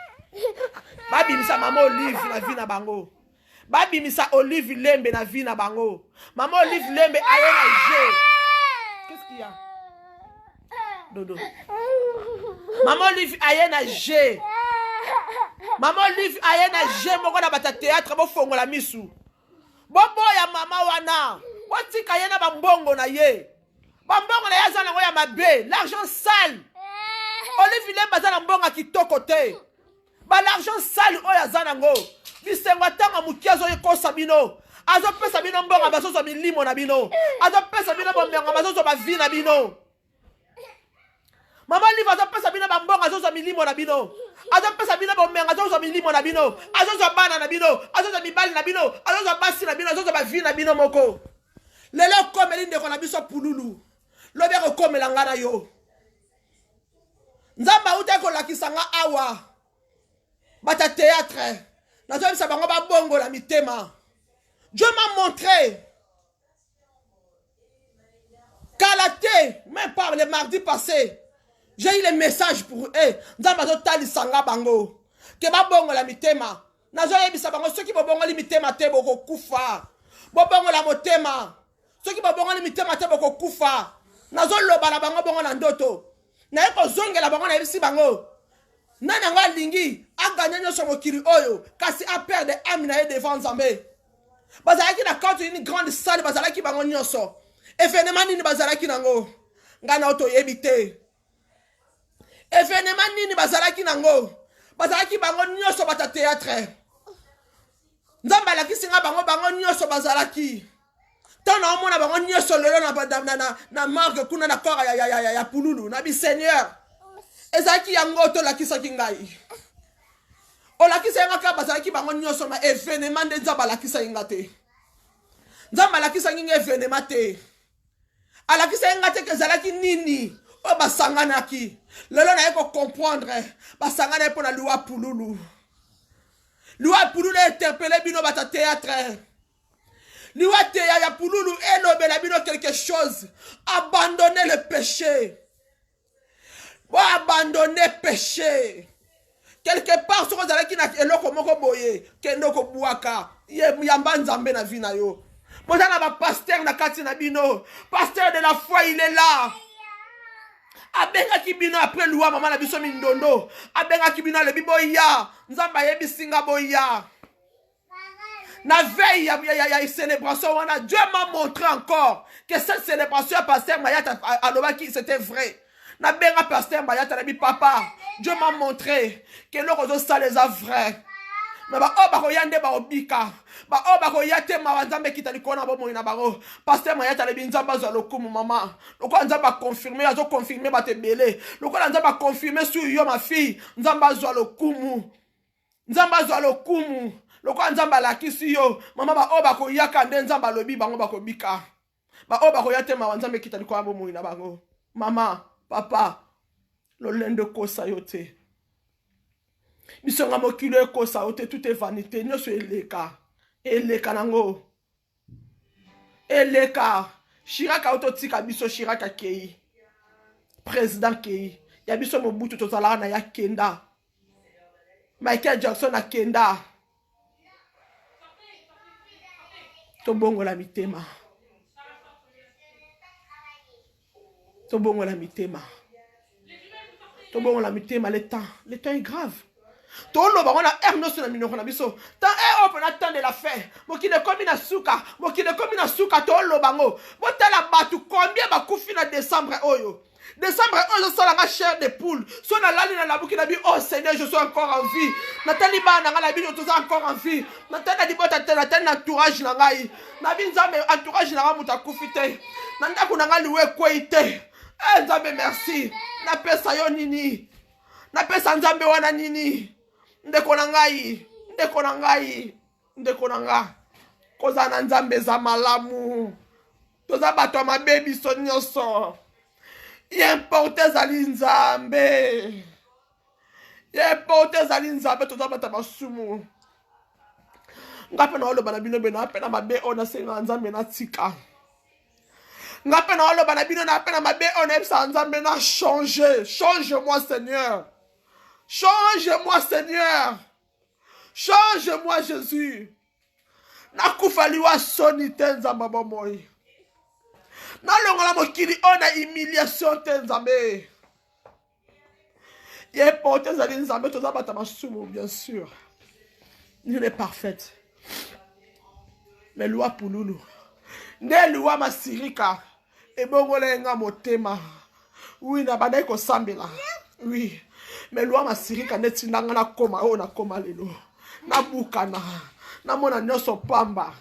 Babimisa mama Olive na vie na bango. Babimisa Olive Lembe na vie na bango. Maman Olive Lembe aye na G. Qu'est-ce qu'il y a? Dodo. Maman Olive aye na G. Maman Olive aye na G moko na bata théâtre bo fongola misu. Bobo ya mama wana. Botika ye na bambongo na ye. Bambongo na ye za nango ya mabe. L'argent sale. Olive Lembe za na mbonga kitoko te. Ba l'argent sale oya za nango. Bisengo tanga mukiazo yekosa bino. Azo pesa bino mbonga basoso milimo na bino. Azo pesa bino mbonga basoso ba vie na bino. Mama Olive azo pesa bino mbonga basoso milimo na bino. Azo pesa bino mbonga basoso milimo na bino. Azo bana na bino. Azo mibali na bino. Azo basi na bino. Azo ba vie na bino moko. Lelo komeli ndeko na biso pululu. Lobi ko komela ngana yo. Nzamba uteko lakisanga awa. Bata théâtre. Dieu m'a montré qu'à la thé, même par le mardi passé, j'ai eu les messages pour eux. Nzamba tali sanga bango. Que ba bongo la mitema. Nazo yebisa bango ceux qui ba bongo li mitema te boko kufa. Bo bongo la motema. Ceux qui ba bongo li mitema te boko kufa. Nazo loba la bango bongo na ndoto. Na yeko zongela bango na yebisi bango. Nana nga lingi a gagné nyoso mokiri oyo kasi a perdre amina devant Nzambe. Bazalaki na quand une grande salle bazalaki bango nyoso. Événement nini bazalaki nango. Ngana auto yebite. Événement nini bazalaki nango. Bazalaki bango nyoso bata théâtre. Nzamba la kisinga bango nyoso bazalaki. tant na omona bango nyonso lelo na marque kuna na corps ya pululu na bi Seigneur ezaki yango to lakisaki ngai olakisa yanga ka bazalaki bango nyonso na événement nde nzambe alakisa yinga te nzambe alakisa nginga événement te alakisa yinga te kezalaki nini oyo basanganaki lelo naye kocomprendre basangana mpo na liwa pululu interpele bino bata théâtre liwa te ya pululu elobela bino quelque chose abandonnez le péché bon abandonner péché quelque part soko zalaki na eloko moko boye kendo ko buaka yamba nzambe na vie na yo bozana ba pasteur na kati na bino pasteur de la foi il est là abengaki bino après loi maman na biso mindondo abengaki bino le biboya nzamba yebisinga boya na veille ya célébration wana Dieu m'a montré encore que cette célébration pasteur Mayata alobaki c'était vrai na benga pasteur Mayata na bi papa Dieu m'a montré que l'ozo ça les a vrai mais ba o ba ko yande ba obika ba o ba ko yate ma nzambe kitali kona bo moina baro pasteur Mayata le binzamba zo lokumu mama loko nzamba confirmer azo confirmer ba te belé loko nzamba confirmer sur yo ma fille nzamba zo lokumu loko nzamba lakisi yo mama ba o ba ko yaka nde nzamba lobi bango ba ko bika ba o ba ko yate ma nzambe kitali kona bo moina bango mama papa lolendo kosa yote bisonga mokilo kosa yote tout est vanité nyoso eleka nango eleka Chiraka auto tika biso Chiraka kei président kei ya biso Mobutu tozala na ya kenda Michael Jackson na kenda tobongola mitema tobongola mitema le temps est grave tolo ba ona erno sur na minoko na biso tant open attend de la fin mokile komi na suka tolo bango botala batu combien ba kufi na décembre oyo sala nga chair de poule so na lali na labuki na bi oh Seigneur je suis encore en vie natali ba na nga la bi je suis encore en vie natana di bota tena entourage na ngai na bi nzambe entourage na nga muta kufi te na ndako na nga liwe kwete nzambe merci na pesa yo nini na pesa nzambe wana nini ndeko na nga koza na nzambe za malamu toza bato mabe biso nyonso importe zali nzambe toza bato masumu ngape na oloba na bino beno ape na mabe ona senga nzambe na tika ngape na oloba na bino na ape na mabe ona ebisa nzambe na change-moi Seigneur change-moi Jésus nakufa liwa soni te nzamba bomoi nalongola mokili ona humiliation te nzambe ye porte zali nzambe toza bata masumu bien sûr il est parfaite mais loi pululu nde loi masirika ebongola nga motema oui na bandai ko sambela oui mais loi masirika neti ndanga na koma o na koma lelo na bukana na mona nyoso pamba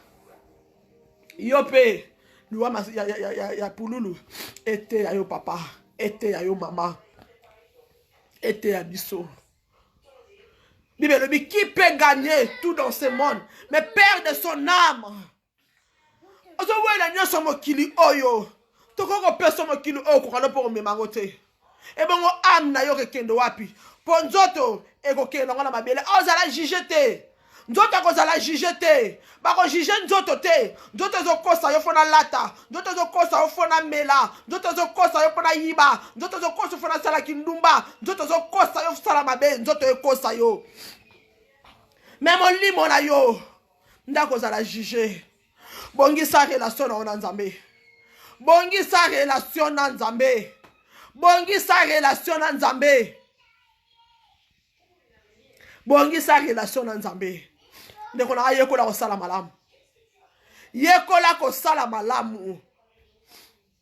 yope loi ya pululu ete ya yo papa ete ya yo mama ete ya biso Bible dit qui peut gagner tout dans ce monde mais perdre son âme ozo wela nyoso mokili oyo tokoko peso mokili oyo kokana po memango te ebongo âme na yo kekendo wapi po nzoto ekokenda ngana mabele ozala juge te nzoto akozala juge te bako juge nzoto te nzoto ezokosa yo fona lata nzoto ezokosa yo fona mela nzoto ezokosa yo fona yiba nzoto ezokosa yo fona sala kindumba nzoto ezokosa yo sala mabe nzoto ekosa yo même olimo na yo ndakozala juge bongisa relation na nzambe bongisa relation na nzambe bongisa relation na nzambe bongisa relation na nzambe ndeko na yekola kosala malamu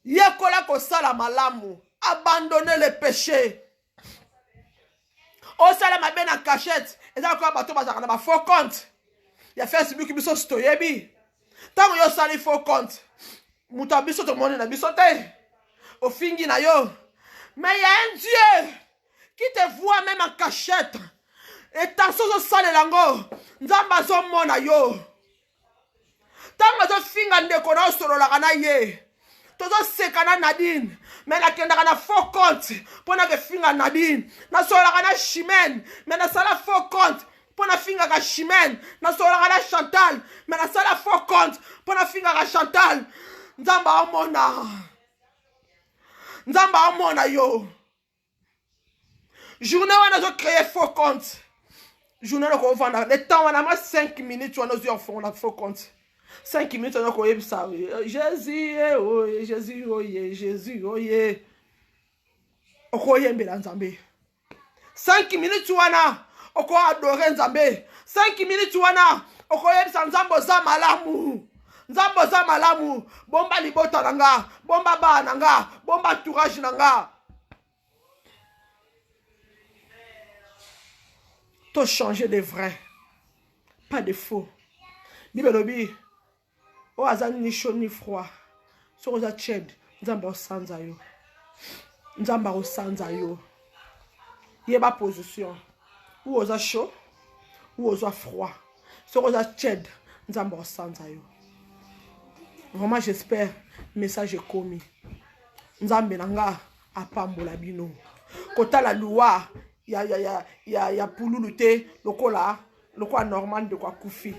yekola kosala malamu abandonner le péché osala mabe na cachette eza ko bato bazaka na ba faux compte ya Facebook biso stoyebi Tant que yo sali faux compte. Mouta biso to monde na biso te. Au fingi na yo. Mais il y a un Dieu qui te voit même en cachette. Et attention zo sale lango. Nzamba zo mona yo. Tant que zo finga ndeko na solo la kana ye. Tozo sekana Nadine. Mais la kenda kana faux compte. Pona ke finga Nadine. Na solo la kana chimène. Mais na sala faux compte. Pona finga ka chimène. Na solo la kana Chantal. Mais na sala faux compte. Pona finga ka Chantal. Nzamba amona. Nzamba amona yo. Journée wana zo créer faux compte. Journée ko vendre. Le temps wana ma 5 minutes wana zo fond na faux compte. 5 minutes wana ko yebisa. Jésus oh Jésus oh Jésus oh yeah. Oko yembela Nzambe. 5 minutes wana oko adorer Nzambe. 5 minutes wana oko yebisa Nzambo za malamu. Nzambo za malamu. Bomba libota nanga, bomba ba nanga, bomba entourage nanga. To changer de vrai, pas de faux. Bibelobi, o azani ni chaud ni froid. So oza ched, Nzamba osanza yo. Nzamba osanza yo. Yeba position. Ou oza chaud, ou oza froid. So oza ched, Nzamba osanza yo. Vraiment, j'espère message est commis. Nzambe nanga apambola bino. Kota la loi, ya pululute, lokola normal de quoi koufi.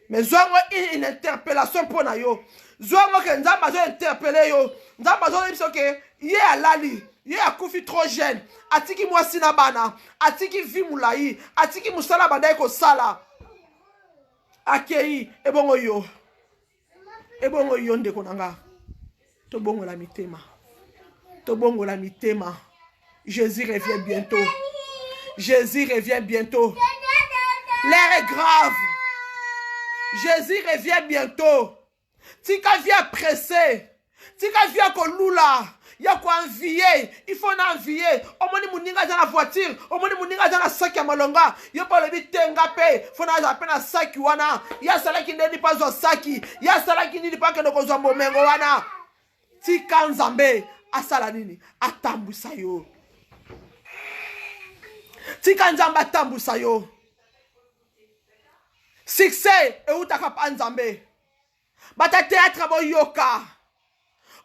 Mais zongo une interpellation pour na yo. Zongo que nzamba zo interpeller yo. Nzamba zo yebso ke ye alali, ye akufi trop jeune. Atiki mwasi na bana, atiki vi mulai, atiki musala bandai ko sala. Akei ebongo yo. Ebongo yonde konanga. Tobongo la mitema. Tobongo la mitema. Jésus revient bientôt. Jésus revient bientôt. L'air est grave. Jésus revient bientôt. Tika vient presser. Tika vient kolula. Ya quoi envier. Il faut envier. Omoni muninga dans la voiture. Omoni muninga dans la sac ya malonga. Yo pa le bitenga pe. Faut na appena na saki wana. Ya sala ki ndeni pa zo saki. Ya sala ki ndeni pa ke ndoko zo momengo wana. Tika Nzambe asala nini? Atambusa yo. Tika Nzambe atambusa yo. Succès e utaka pa Nzambe. Bata théâtre bo yoka.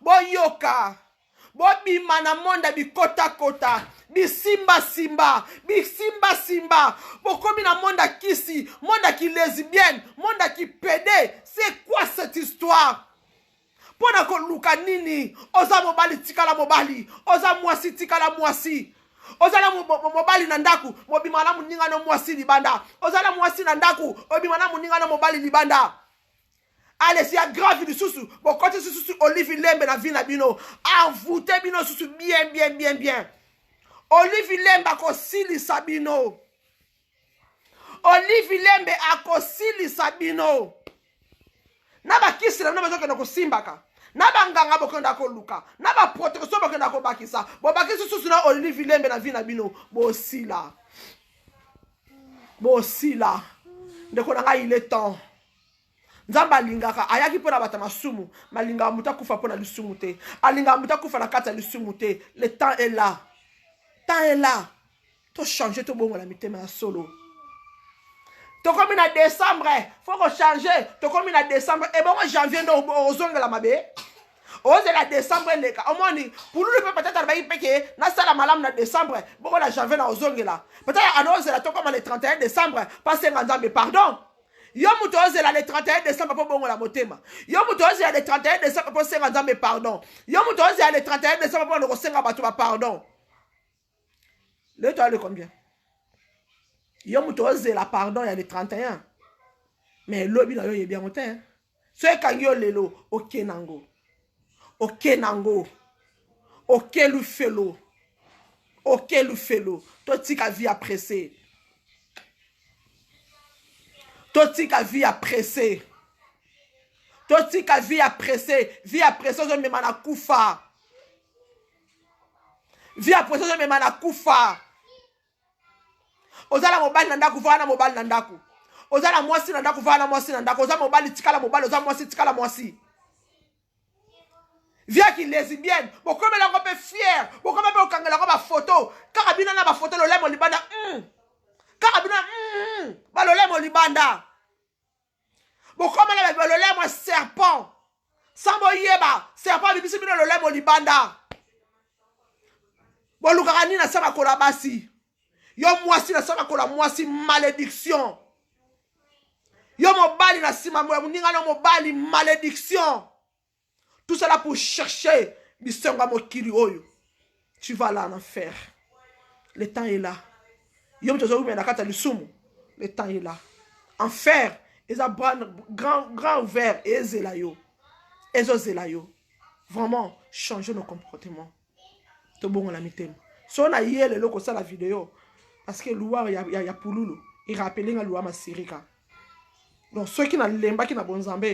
Bo yoka. Bobima na monda bikota kota, bisimba simba, bisimba simba. Bokomi na monda kisi, monda ki lesbienne, monda ki pédé. C'est quoi cette histoire? Pona ko luka nini? Oza mobali tikala mobali, oza mwasi tikala mwasi. Oza la mobali na ndaku, mobima na muninga no mwasi libanda. Oza la mwasi na ndaku, obima na muninga no mobali libanda. Allez, c'est grave du sous. Bon, quand tu sous Olive Lembe na vina bino, envoûtez bino sous bien, bien, bien, bien. Olive Lembe a kosili sabino. Olive Lembe a kosili sabino. Naba kisi na besoin que nako simbaka. Naba nganga bokonda ko luka. Naba protection bokonda ko bakisa. Bo bakisi sous na Olive Lembe na vina bino. Bo sila. Bo sila. Ndeko nanga il est temps. Nzamba lingaka ayaki pona bata masumu malinga muta kufa pona lisumu te alinga muta kufa na kata lisumu te. Le temps est là. Temps est là. To changer to bongo la mitema ya solo. To comme na décembre, faut ko changer. To comme na décembre et bon janvier ndo ozonga la mabe. Oze la décembre leka. Omoni pour lui peut-être ba yipeke na sala malam na décembre, bon la janvier na ozonga la. Peut-être annonce la to comme le 31 décembre, passer Nzambe pardon. Yo mutoze la le 31 décembre pour bongo la motema. Yo mutoze la le 31 décembre pour senga Nzambe pardon. Yo mutoze la le 31 décembre pour no senga batu pardon. Le temps le combien? Yo mutoze la pardon ya le 31. Mais lobi na yo ye bien motin. So kangyo lelo okenango. Okenango. Okelu felo. Okelu felo. To tika vie pressé. Totika vie a pressé. Totika vie a pressé. Vie a pressé, je me mana kufa. Vie a pressé, je me mana kufa. Ozala mobile nandaku, wana mobile nandaku. oza na mwasi na ndako vala mwasi na ndako oza mobali tikala mobali oza mwasi tikala mwasi via ki lesbienne bokomela ngo pe fier bokoma pe okangela ngo ba photo kaka bina na ba photo lolemo libanda kaka bina ba lolemo libanda bokomela ba lolemo serpent sambo yeba serpent bibisi bino lolemo libanda bolukaka nini na sama kola basi yo mwasi na sama kola mwasi malédiction yo mobali na sima muninga no mobali malédiction. Tout cela pour chercher bisonga mokili oyo. Tu vas là en enfer. Le temps est là. Yo mtozo umi na kata lisumu. Le temps est là. Enfer, eza grand ouvert et ezela yo. Ezo zela yo. Vraiment changer nos comportements. To bongo la mitema. So na yele loko sa la vidéo parce que loua ya pululu. Il rappelle nga loua masirika. Donc ceux qui na lemba qui na bonzambe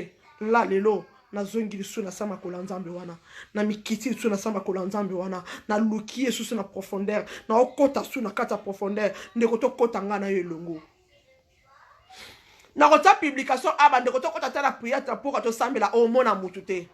là lelo na zongi su na sama kolanzambe wana na mikiti su na sama kolanzambe wana na luki su na profondeur na okota su na kata profondeur ndeko to kota nga na yo elongo na kota publication aba ndeko to kota tala prière pour to sambela o mona mutute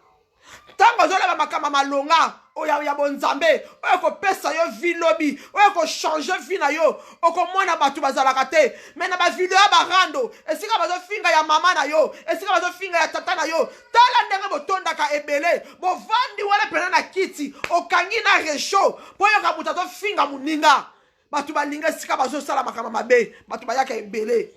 tango zola ba makama malonga oya ya bonzambe oya ko pesa yo vilobi oya ko changer vie na yo oko mona batu bazalaka te mais na ba video ba rando esika bazo finga ya mama na yo esika bazo finga ya tata na yo tala ndenge botondaka ebele bo vandi wala pena na kiti okangi na resho boyo ka buta to finga muninga batu balinga esika bazo sala makama mabe batu bayaka ebele.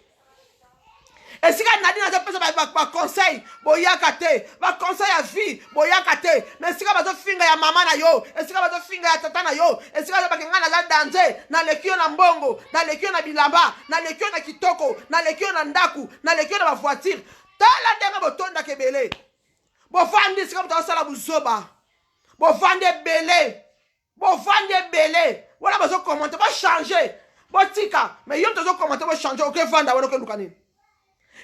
Et si on a dit que conseil, boyaka te, ba conseil à vie, boyaka te. Mais si on a finga ya mama na yo, et si on a finga ya tata na yo, et si on a bakenga na danse, na lekio na mbongo, na lekio na bilamba, na lekio na kitoko, na lekio na ndaku, na lekio na voiture. Tala denga botonda kebele. Bo vandi si comme sala buzoba. Bo vande belé. Bo vande belé. Voilà besoin commenter, ba changer. Bo tika, mais yom tozo commenter ba changer, OK vanda wala ko lukani.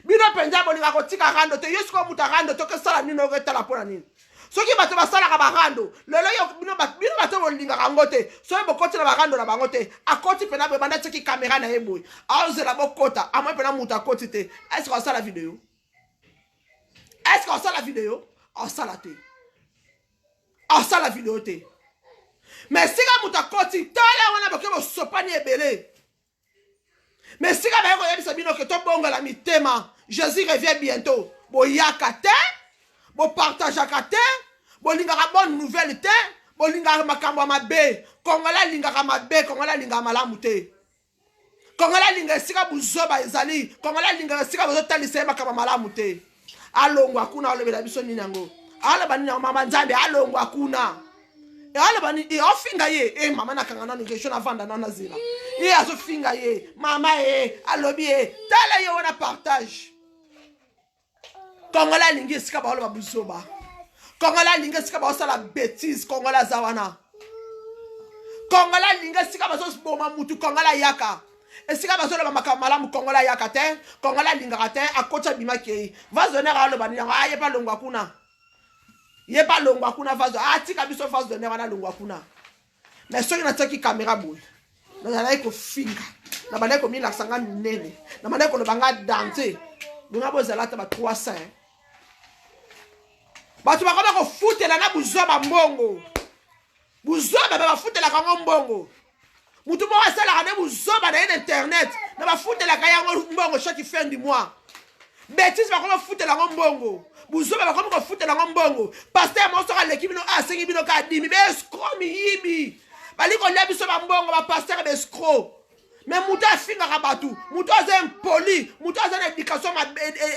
Bino penza bolinga ko tika rando te yesko muta rando to ke sala nino ko tala pona nini soki bato basala ka barando lelo yo bino bato bolinga rangote so bo koti na barando na bangote akoti pena be banda tiki camera na eboy aozela bokota amwe pena muta koti te est-ce qu'on sala vidéo est-ce qu'on sala vidéo on sala te on sala vidéo te mais si ka muta koti tala wana bokebo sopani ebele. Mais si vous avez la mitema, Jésus revient bientôt. Bo yakate, bo partageakate, bo lingara bonne nouvelle te, bo lingara makamba mabe, kongola lingara mabe, kongola lingara malamute. Kongola lingara sika buzoba ezali, kongola lingara sika bozotalisa makamba malamute. Alongwa kuna olebela biso ninango. Ala bani na mama nzambe alongwa kuna. E ala bani e ofinga ye mama na kangana ni gestion avanda na nazira e azo finga ye mama alobi tala ye wana partage kongola lingi sika ba oloba buzoba kongola lingi sika ba osala bêtise kongola zawana kongola lingi sika ba zo boma mutu kongola yaka esika ba zo loba makamala mu kongola yaka te kongola linga te akocha bimake va zonner aloba ni aye pa longwa kuna. Il a pas longwa kuna phase tika biso phase de nera na longwa kuna mais ceux qui na teki caméra boy na na ko finga na bana ko mila sanga nene na bana ko banga danser bunga bozala ta ba 300 ba tu ba ko futela na buzoba mbongo buzoba ba futela ka mbongo mutu mo asala na buzoba na internet na ba futela ka yango mbongo chaque fin du mois bêtise ba ko futela ka mbongo buzoba ba ko futela ka mbongo pasteur mo sera l'équipe no asengi bino ka dimi be escroc mi yibi bali ko lebi so ba mbongo ba pasteur be escroc mais mutu afinga ka batu mutu aza impoli mutu aza na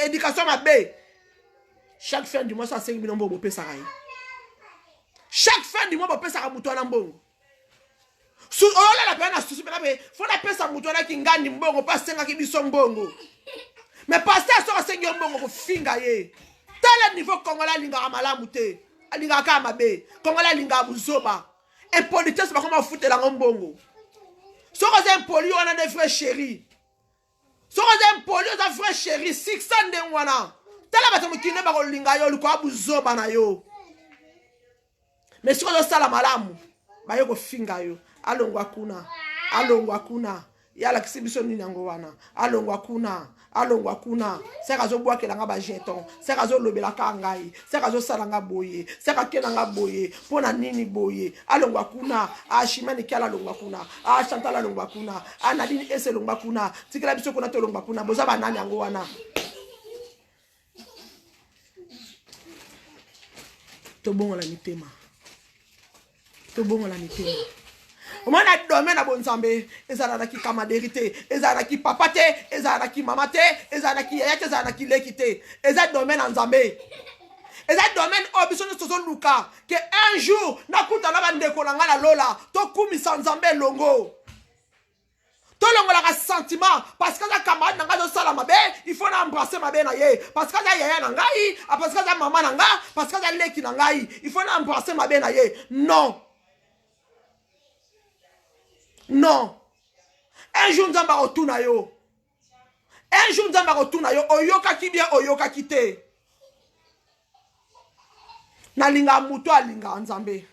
éducation mabe chaque fin du mois ça asengi bino mbongo pesa kai chaque fin du mois ba pesa ka mutu na mbongo su ola la pena susu pena be fona pesa mutu na kingandi mbongo pa senga ki biso mbongo mais pasteur so asengi mbongo ko finga ye tala niveau kongola linga malamu te alinga ka mabe kongola linga buzoba impolitesse ba koma futela ngombongo soko za impoli wana de frère chéri soko za impoli za frère chéri 600 de wana tala ba tumukine ba ko linga yo luko buzoba na yo mais soko zo sala malamu ba yo ko finga yo alongwa kuna yala kisi biso nini yango wana alongwa kuna seka zo bwa kelanga ba jeton seka zo lobela ka ngai seka zo salanga boye seka kenanga boye pona nini boye alongwa kuna ashimani kala longwa kuna chantala longwa kuna nadine ese longwa kuna tikela biso kuna to longwa kuna boza ba nani yango wana to bongola mitema Omana domaine na bonzambe ezala na ki kamaderité ezala na ki papa te ezala na ki mama te ezala na ki yaya te ezala na ki leki te ezala domaine na nzambe ezala domaine obiso nyonso luka que un jour nakuta na bandeko na nga na lola tokumisa nzambe longo tolongola ka sentiment parce que za camarade na nga zo sala mabe il faut na embrasser mabe na ye parce que za yaya na ngai parce que za mama na nga parce que za leki na ngai il faut na embrasser mabe na ye non un jour nzamba rotuna yo oyoka ki bien oyoka ki te nalinga muto alinga nzambe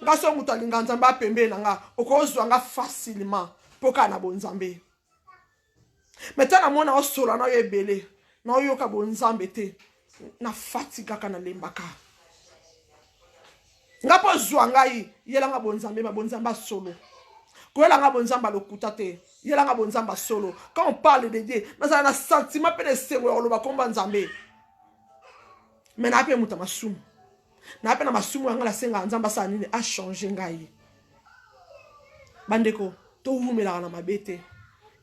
ngaso muto alinga nzambe apembe na nga okozwa nga facilement poka na bonzambe metana mona osola na yo ebele na oyoka bonzambe te na fatiga kana lembaka nga po zwa ngai yelanga bonzambe bonzamba solo Koyelanga bonzamba lokuta te yelanga bonzamba solo quand on parle de Dieu na un sentiment pe de sengo loba komba nzambe mais na pe muta masumu na pe na masumu nga la senga nzamba sa nini a changer ngai bandeko to humela na mabete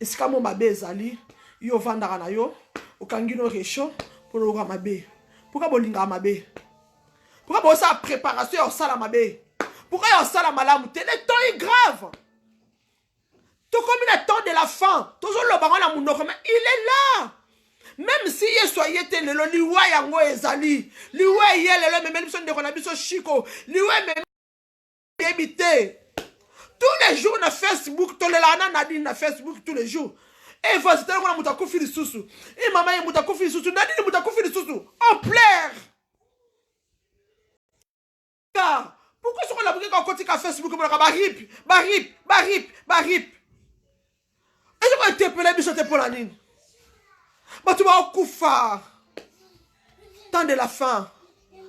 esika mo mabe ezali yo vandaka na yo okangino recho pour le mabe pourquoi bolinga mabe pourquoi bosa préparation au sala mabe pourquoi au sala malamu te le temps est grave. Tout comme le temps de la fin, toujours le baron la mounoko, mais il est là. Même si il soyez tel le liwa yango ezali, liwa yele le même son de konabiso chico, liwa même habité. Tous les jours na Facebook, tous les lana nadine na Facebook tous les jours. Et vous c'est qu'on a mutaku fili susu. Et maman est mutaku fili susu, nadine mutaku fili susu. En pleure. Car pourquoi est-ce qu'on a bouqué quand on continue à Facebook comme barip. Est-ce qu'on a interpellé bichoté pour la ligne? Mais tu vas au koufa. Temps de la fin.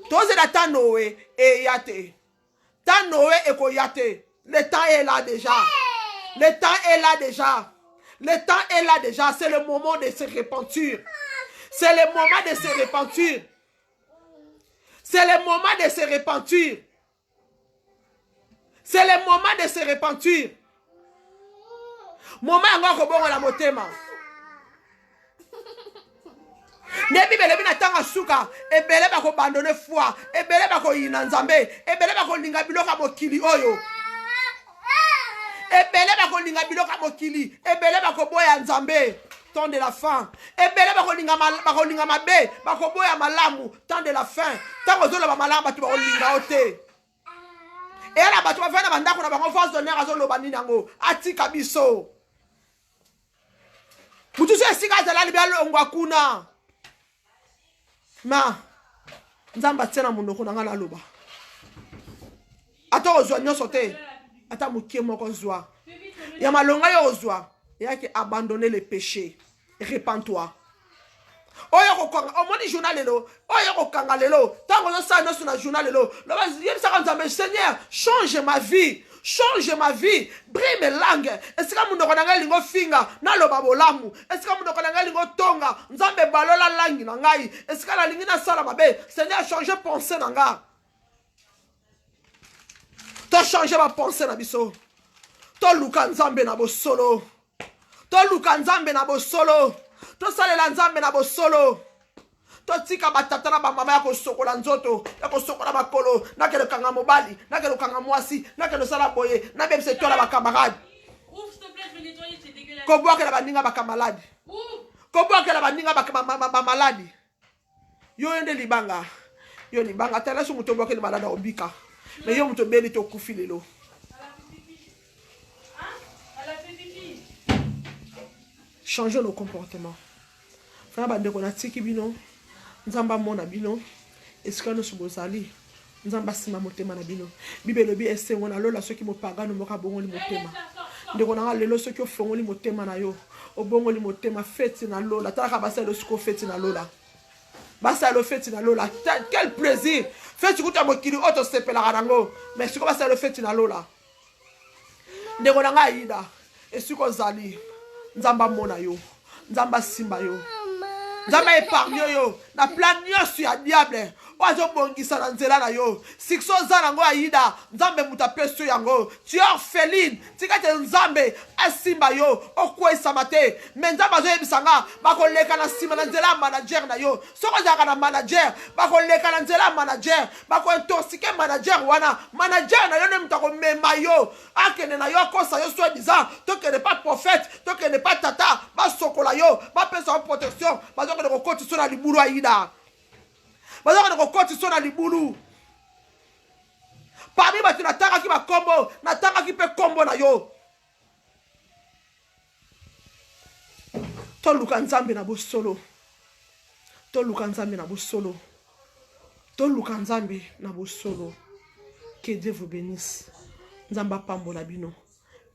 Toi, c'est la temps Noé et Yate. Temps Noé et Koyate. Le temps est là déjà. Le temps est là déjà. Le temps est là déjà. C'est le moment de se repentir. C'est le moment de se repentir. C'est le moment de se repentir. C'est le moment de se repentir. Moment encore bon la motema. Nebi belebi na tanga suka ebele ba ko abandonner foi ebele ba ko yina nzambe ebele ba ko linga biloka mokili oyo ebele ba ko linga biloka mokili ebele ba ko boya nzambe temps de la fin ebele ba ko linga mabe ba ko boya malamu temps de la fin tango zola ba malamu ba tu ba ko linga ote et là ba tu va faire na bandako na bango face d'honneur azolo banini yango atika biso mutu se sika zala libya longwa kuna ma nzamba tsena munoko na ngala loba ata ozwa nyoso te ata mukie moko zwa ya malonga yo ozwa yaki abandonner le péché repens-toi oyo kokanga omoni journal lelo oyo kokanga lelo tango zo sa no na journal lelo loba yebisa nzambe Seigneur change ma vie. Change ma vie, brille mes langues. Est-ce que mon okonanga lingo finga na loba bolamu? Est-ce que mon okonanga lingo tonga nzambe balola langi na ngai? Est-ce que la lingi na sala mabe? Seigneur changer pensée na nga. To changer ma pensée na biso. To luka nzambe na bo solo. To luka nzambe na bo solo. To salela nzambe na bo solo. Totika batata na bamama yako sokola nzoto yako sokola makolo nakelo kanga mobali nakelo kanga mwasi nakelo sala boye na bebse tola ba camarade ouf s'il te plaît je vais nettoyer c'est dégueulasse ko boka la baninga ba camarade ko boka la baninga ba malade yo ende libanga yo libanga tala su muto boka le malade obika mais yo muto beli to kufilelo changer nos comportements frère bande ko na tiki bino nzamba mona bino esika no subozali nzamba sima motema na bino bibelo bi esengo na lola soki mopagano moka bongo li motema ndeko nanga lelo soki ofongoli motema na yo obongoli motema feti na lola talaka basala siko feti na lola basala feti na lola quel plaisir feti kuta mokili oto sepelaka nango mais siko basala feti na lola ndeko nanga Aïda esiko zali nzamba mona yo nzamba simba yo nzamba épargne yo na plan nyonso ya diable wazobongisa na nzela na yo sikso za nango Aïda nzambe mutapeso yango tu es orpheline tikate nzambe asimba yo okwesama te me nzambe azoyebisanga bakoleka na nsima na nzela ya manager na yo soko ozalaka na manager bakoleka na nzela ya manager bakointoxike manager wana manager na yo nde moto akomema yo akende na yo akosa yo soi-disant tokende pas prophète tokende pas tata basokola yo bapesa yo protection bazokende kokotisa na libulu Aïda bazokende kokotisa na libulu parmi bato natangaki bakombo natangaki mpe kombo na yo toluka nzambe na bosolo toluka nzambe na bosolo toluka nzambe na bosolo que Dieu vous bénisse nzamba pambola bino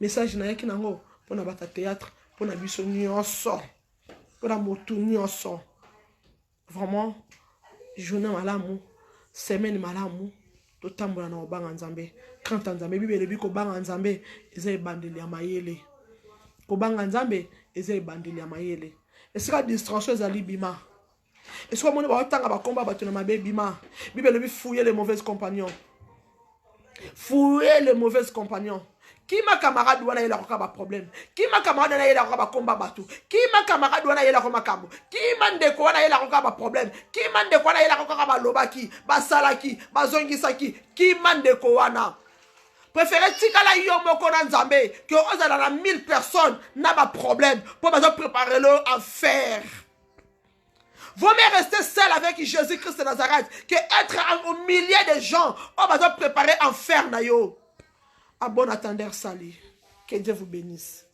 message na yaki nango pona bata théâtre pona biso nyonso pona motu nyonso vraiment journée malamu semaine malamu totambola na obanga nzambe kanta nzambe bibele biko banga nzambe eza ebandeli ya mayele kobanga nzambe eza ebandeli ya mayele esika distraction ezali bima esika moni baotanga bakomba bato na mabe bima bibele bifouiller les mauvais compagnons fouiller les mauvais compagnons qui ma camarade wana yela ko ba problème qui ma camarade wana yela ko ba komba batu qui ma camarade wana yela ko makambo qui mandeko wana yela ko ba problème qui mandeko wana yela ko ba lobaki ba salaki ba zongisaki qui mandeko wana préféré tikala yo moko na nzambe que ozala na 1000 personnes na ba problème pour ba préparer le enfer. Vaut mieux rester seul avec Jésus-Christ de Nazareth que être au milieu de gens on va préparer enfer na yo. À bon attendeur sali. Que Dieu vous bénisse.